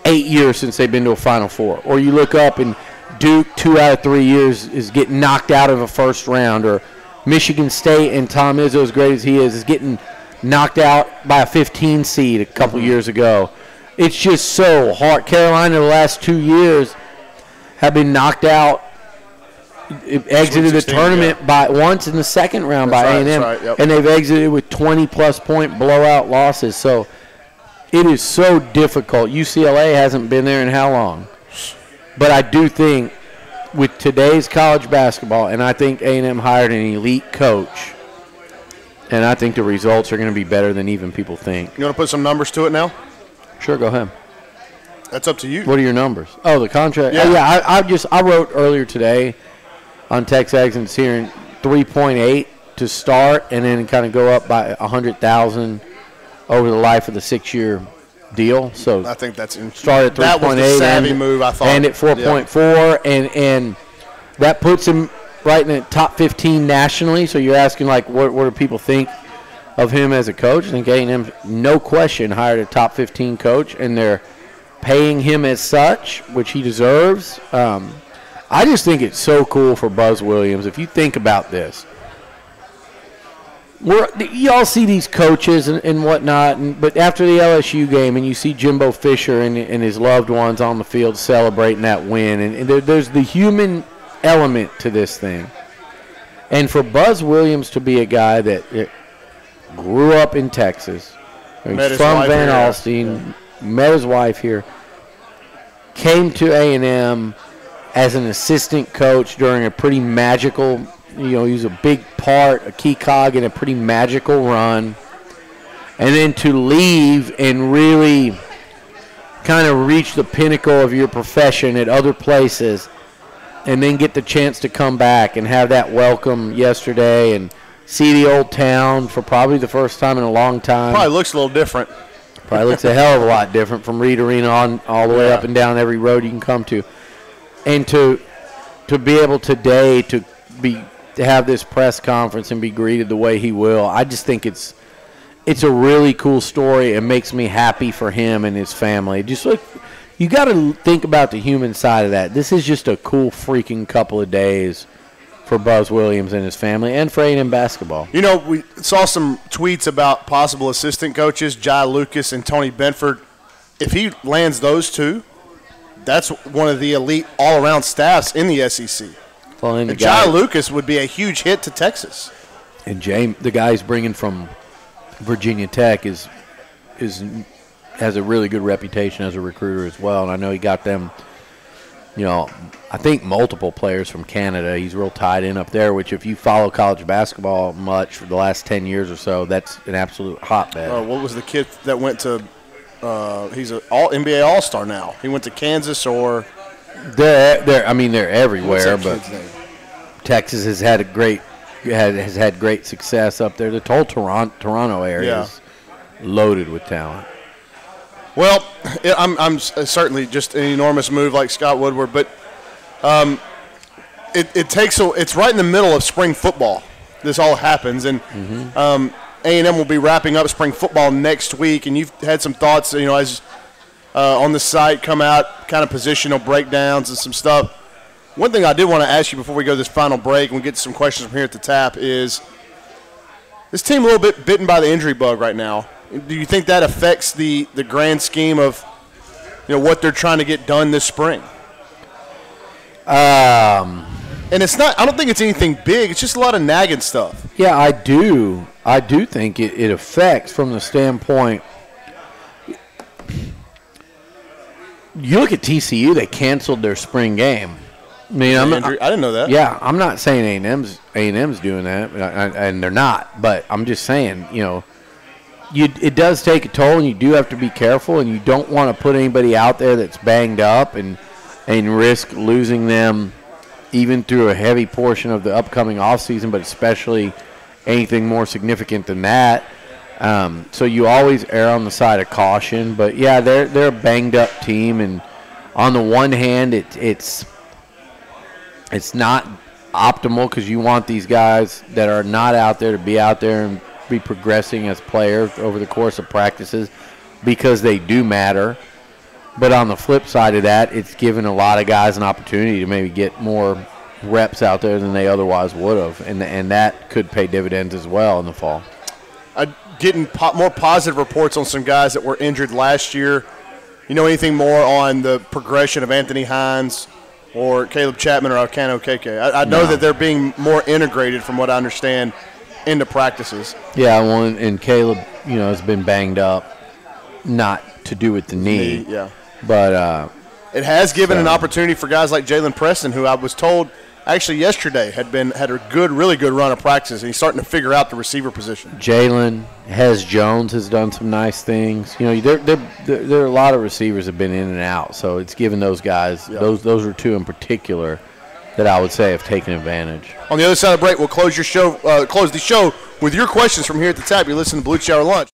8 years since they've been to a Final Four. Or you look up, and Duke, 2 out of 3 years, is getting knocked out of a first round. Or Michigan State, and Tom Izzo, as great as he is getting knocked out by a 15 seed a couple years ago. It's just so hard. Carolina, the last 2 years, have been knocked out, exited the tournament by once in the second round by A&M, and they've exited with 20-plus point blowout losses. So it is so difficult. UCLA hasn't been there in how long? But I do think with today's college basketball, and I think A&M hired an elite coach, and I think the results are going to be better than even people think. You want to put some numbers to it now? Sure, go ahead. That's up to you. What are your numbers? Oh, the contract. Yeah, I wrote earlier today on TexAgs, and it's here 3.8 to start, and then kind of go up by 100,000 over the life of the 6-year deal. So I think that's start at 3.8. That was the savvy move, I thought. And at 4.4, and that puts him right in the top 15 nationally. So you're asking, like, what do people think of him as a coach? I think A&M, no question, hired a top 15 coach, and they're paying him as such, which he deserves. I just think it's so cool for Buzz Williams. If you think about this, you all see these coaches and whatnot, but after the LSU game, and you see Jimbo Fisher and his loved ones on the field celebrating that win, and there's the human element to this thing. And for Buzz Williams to be a guy that grew up in Texas, he's from Van Alstyne, met his wife here, came to A&M as an assistant coach during a pretty magical, he was a big part, a key cog in a pretty magical run. And then to leave and really kind of reach the pinnacle of your profession at other places, and then get the chance to come back and have that welcome yesterday and see the old town for probably the first time in a long time. Probably looks a little different. Probably looks a hell of a lot different from Reed Arena on all the way up and down every road you can come to. And to be able today to have this press conference and be greeted the way he will, I just think it's a really cool story. It makes me happy for him and his family. Just look, You got to think about the human side of that. This is just a cool freaking couple of days for Buzz Williams and his family, and for A&M basketball. You know, we saw some tweets about possible assistant coaches, Jai Lucas and Tony Benford. If he lands those two, that's one of the elite all-around staffs in the SEC. Well, and Jai Lucas would be a huge hit to Texas. And the guy he's bringing from Virginia Tech has a really good reputation as a recruiter as well. And I know he got them, I think multiple players from Canada. He's real tied in up there, which if you follow college basketball much for the last 10 years or so, that's an absolute hotbed. What was the kid that went to he's an NBA All-Star now. He went to Kansas or they're everywhere, but Texas has had has had great success up there. The whole Toronto area is loaded with talent. Well, I'm certainly just an enormous move like Scott Woodward, but it's right in the middle of spring football. This all happens, and A&M will be wrapping up spring football next week. And you've had some thoughts, as on the site come out, kind of positional breakdowns and some stuff. One thing I did want to ask you before we go to this final break and we get to some questions from here at the tap is this team a little bit bitten by the injury bug right now. Do you think that affects the grand scheme of what they're trying to get done this spring? And it's not. I don't think it's anything big. It's just a lot of nagging stuff. Yeah, I do. I do think it affects from the standpoint. You look at TCU; they canceled their spring game. I mean, I didn't know that. Yeah, I'm not saying A&M's doing that, and they're not. But I'm just saying, it does take a toll, and you do have to be careful, and you don't want to put anybody out there that's banged up and risk losing them even through a heavy portion of the upcoming offseason, but especially anything more significant than that. So you always err on the side of caution. But, yeah, they're a banged-up team, and on the one hand, it's not optimal because you want these guys that are not out there to be out there and be progressing as players over the course of practices because they do matter. But on the flip side of that, it's given a lot of guys an opportunity to maybe get more reps out there than they otherwise would have, and that could pay dividends as well in the fall. Getting more positive reports on some guys that were injured last year. You know anything more on the progression of Anthony Hines or Caleb Chapman or Alcano KK? I know that they're being more integrated, from what I understand, into practices. Yeah, and Caleb, has been banged up, not to do with the knee. Yeah. But it has given an opportunity for guys like Jalen Preston, who I was told actually yesterday had a really good run of practices, and he's starting to figure out the receiver position. Jalen, Hez Jones has done some nice things. There are a lot of receivers have been in and out, so it's given those guys, those are two in particular, that I would say have taken advantage. On the other side of the break, we'll close the show with your questions from here at the tap. You're listening to Beliucci Hour Lunch.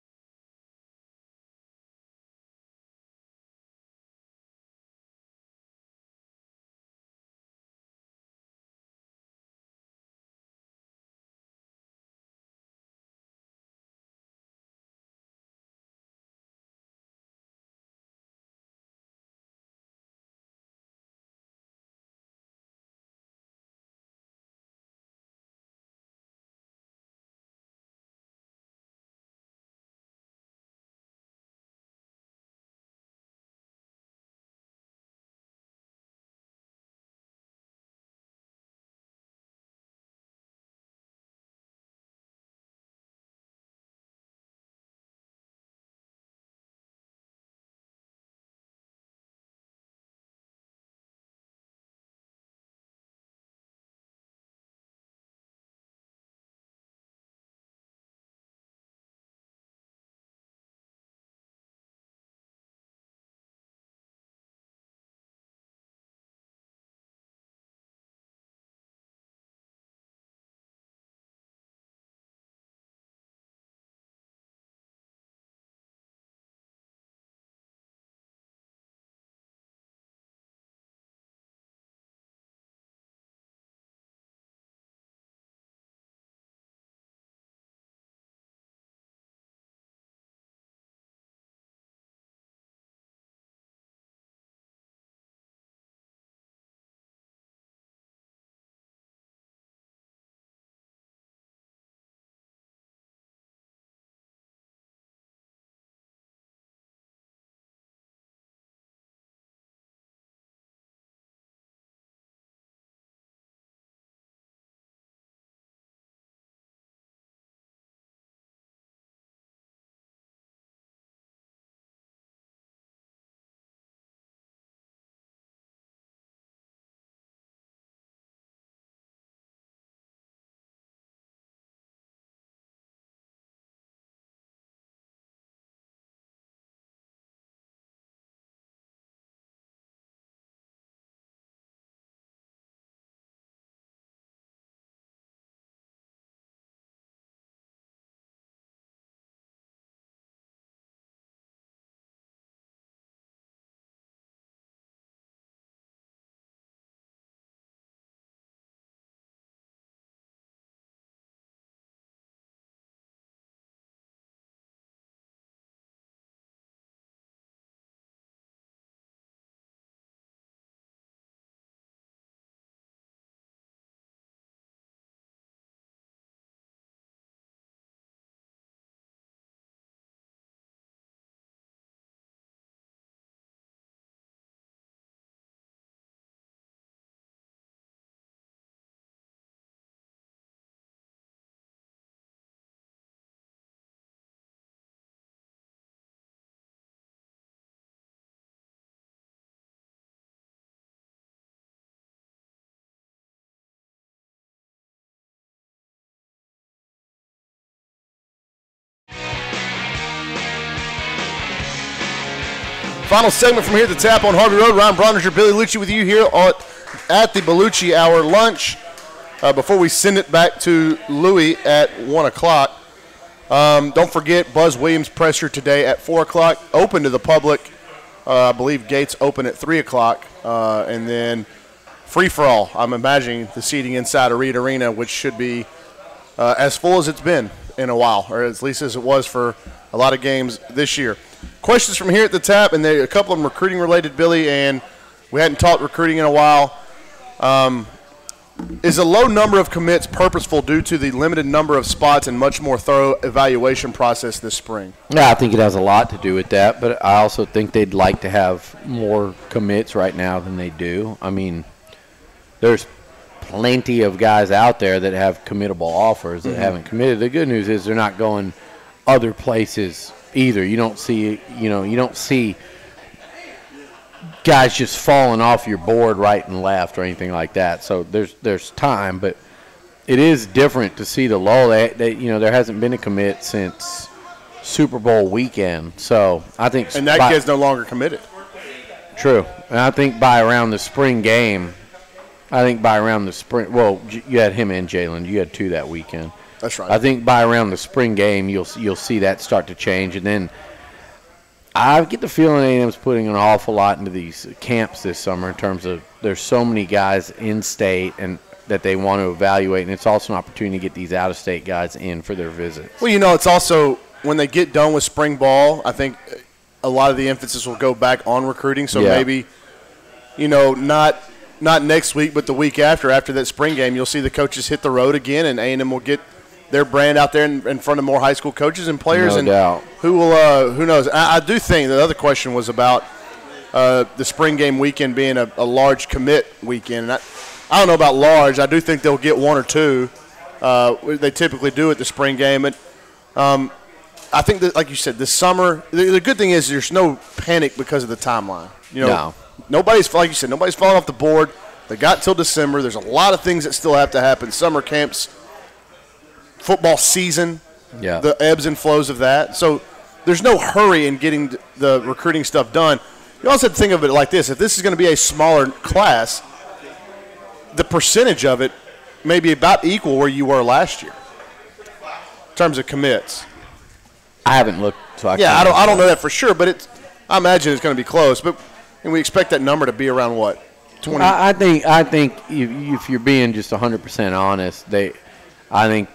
Final segment from here at the Tap on Harvey Road. Ryan Brauninger, Billy Liucci with you here at the Beliucci Hour lunch. Before we send it back to Louis at 1 o'clock, don't forget Buzz Williams presser today at 4 o'clock. Open to the public. I believe gates open at 3 o'clock. And then free-for-all. I'm imagining the seating inside Reed Arena, which should be as full as it's been in a while, or at least as it was for a lot of games this year. Questions from here at the Tap, and a couple of them recruiting-related, Billy, and we hadn't talked recruiting in a while. Is a low number of commits purposeful due to the limited number of spots and much more thorough evaluation process this spring? Yeah, I think it has a lot to do with that, but I also think they'd like to have more commits right now than they do. I mean, there's plenty of guys out there that have committable offers that haven't committed. The good news is they're not going other places either. You don't see guys just falling off your board right and left or anything like that. So there's time, but it is different to see the lull. There hasn't been a commit since Super Bowl weekend. So I think that kid's no longer committed. True, and I think by around the spring game. Well, you had him and Jalen. You had two that weekend. That's right. I think by around the spring game, you'll see that start to change, and then I get the feeling A&M's putting an awful lot into these camps this summer in terms of there's so many guys in state and that they want to evaluate, and it's also an opportunity to get these out-of-state guys in for their visits. Well, it's also when they get done with spring ball, I think a lot of the emphasis will go back on recruiting. So maybe, not next week, but the week after that spring game, you'll see the coaches hit the road again, and A&M will get their brand out there in front of more high school coaches and players. No doubt. Who knows? I do think the other question was about the spring game weekend being a large commit weekend. And I don't know about large. I do think they'll get one or two. They typically do at the spring game. And I think that, like you said, this summer, the good thing is there's no panic because of the timeline. No. Nobody's, like you said, nobody's falling off the board. They got till December. There's a lot of things that still have to happen. Summer camps, football season, the ebbs and flows of that. So there's no hurry in getting the recruiting stuff done. You also have to think of it like this. If this is going to be a smaller class, the percentage of it may be about equal where you were last year in terms of commits. I haven't looked. So I don't know that for sure, but I imagine it's going to be close. And we expect that number to be around what? 20? I think if you're being just 100% honest, I think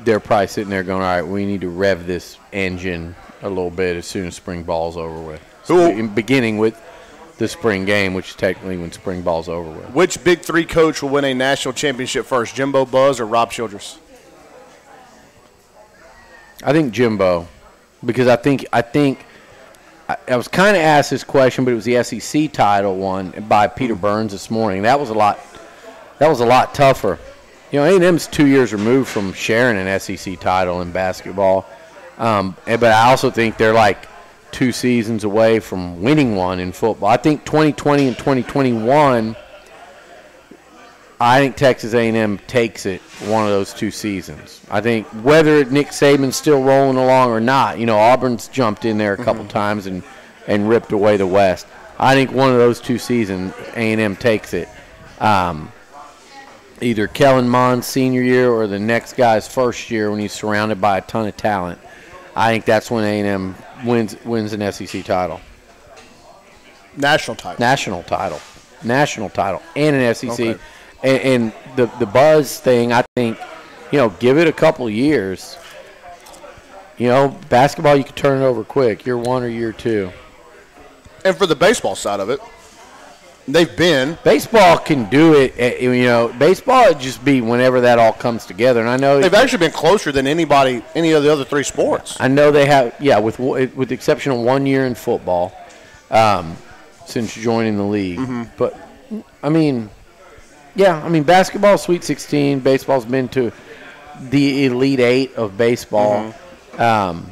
they're probably sitting there going, all right, we need to rev this engine a little bit as soon as spring ball's over with. Beginning with the spring game, which is technically when spring ball's over with. Which Big Three coach will win a national championship first, Jimbo, Buzz, or Rob Childress? I think Jimbo, because I think I was kind of asked this question, but it was the SEC title won by Peter Burns this morning. That was a lot tougher. A&M's 2 years removed from sharing an SEC title in basketball, but I also think they're like 2 seasons away from winning one in football. I think 2020 and 2021. I think Texas A&M takes it one of those 2 seasons. I think whether Nick Saban's still rolling along or not, Auburn's jumped in there a couple times and ripped away the West. I think one of those 2 seasons, A&M takes it. Either Kellen Mond's senior year or the next guy's first year when he's surrounded by a ton of talent. I think that's when A&M wins an SEC title. National title. And an SEC. Okay. And the Buzz thing, I think, give it a couple of years. Basketball, you can turn it over quick. Year 1 or year 2. And for the baseball side of it, they've been. Baseball can do it. Baseball would just be whenever that all comes together. And I know they've actually been closer than any of the other 3 sports. I know they have, with the exception of 1 year in football since joining the league. Mm-hmm. But, basketball, Sweet 16. Baseball's been to the Elite 8 of baseball. Mm-hmm.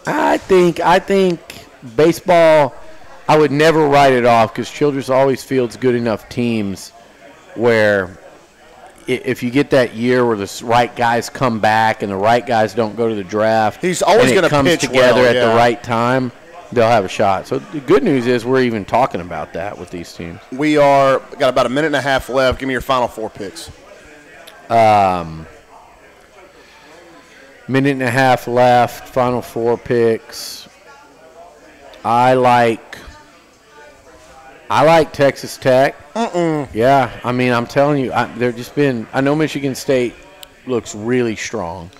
I think baseball, I would never write it off because Childress always fields good enough teams where if you get that year where the right guys come back and the right guys don't go to the draft, he's always going to pitch together well, at the right time. they'll have a shot. So the good news is we're even talking about that with these teams. We got about a minute and a half left. Give me your final 4 picks. Minute and a half left. Final 4 picks. I like Texas Tech. Yeah, I mean, I'm telling you, they're just been. I know Michigan State looks really strong.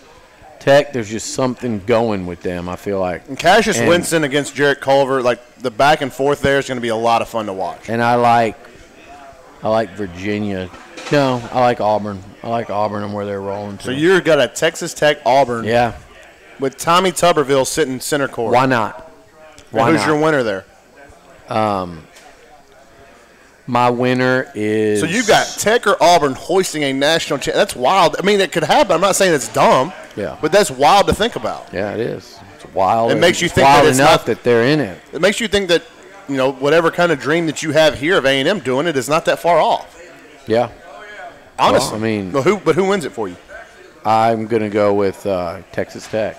Tech, there's just something going with them, I feel like. And Cassius Winston against Jarrett Culver, like the back and forth there is going to be a lot of fun to watch. And I like Virginia. No, I like Auburn. I like Auburn and where they're rolling to. So you've got a Texas Tech Auburn. Yeah. With Tommy Tuberville sitting center court. Why not? Who's your winner there? My winner is. So you've got Tech or Auburn hoisting a national championship. That's wild. I mean, it could happen. I'm not saying it's dumb. Yeah. But that's wild to think about. Yeah, it is. It's wild. It makes you think wild that it's enough not, that they're in it. It makes you think that, whatever kind of dream that you have here of A&M doing it is not that far off. Yeah. Honestly. Well, I mean. But who wins it for you? I'm going to go with Texas Tech.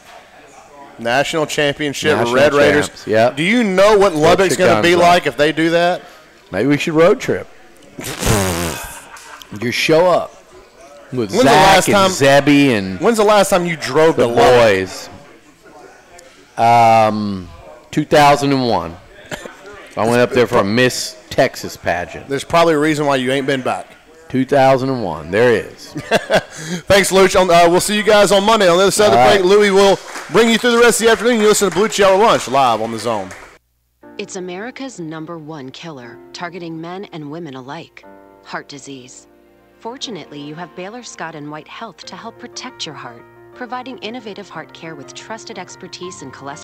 National championship, National Red Raiders. champs, yep. Do you know what Lubbock's going to be like if they do that? Maybe we should road trip. Just show up with Zach and Zebby and. When's the last time you drove the to boys? 2001. I went up there for a Miss Texas pageant. There's probably a reason why you ain't been back. 2001. There is. Thanks, Luch. We'll see you guys on Monday. On the other side of the break, Louie will bring you through the rest of the afternoon. You listen to Beliucci Hour Lunch live on The Zone. It's America's #1 killer, targeting men and women alike. Heart disease. Fortunately, you have Baylor Scott & White Health to help protect your heart, providing innovative heart care with trusted expertise in cholesterol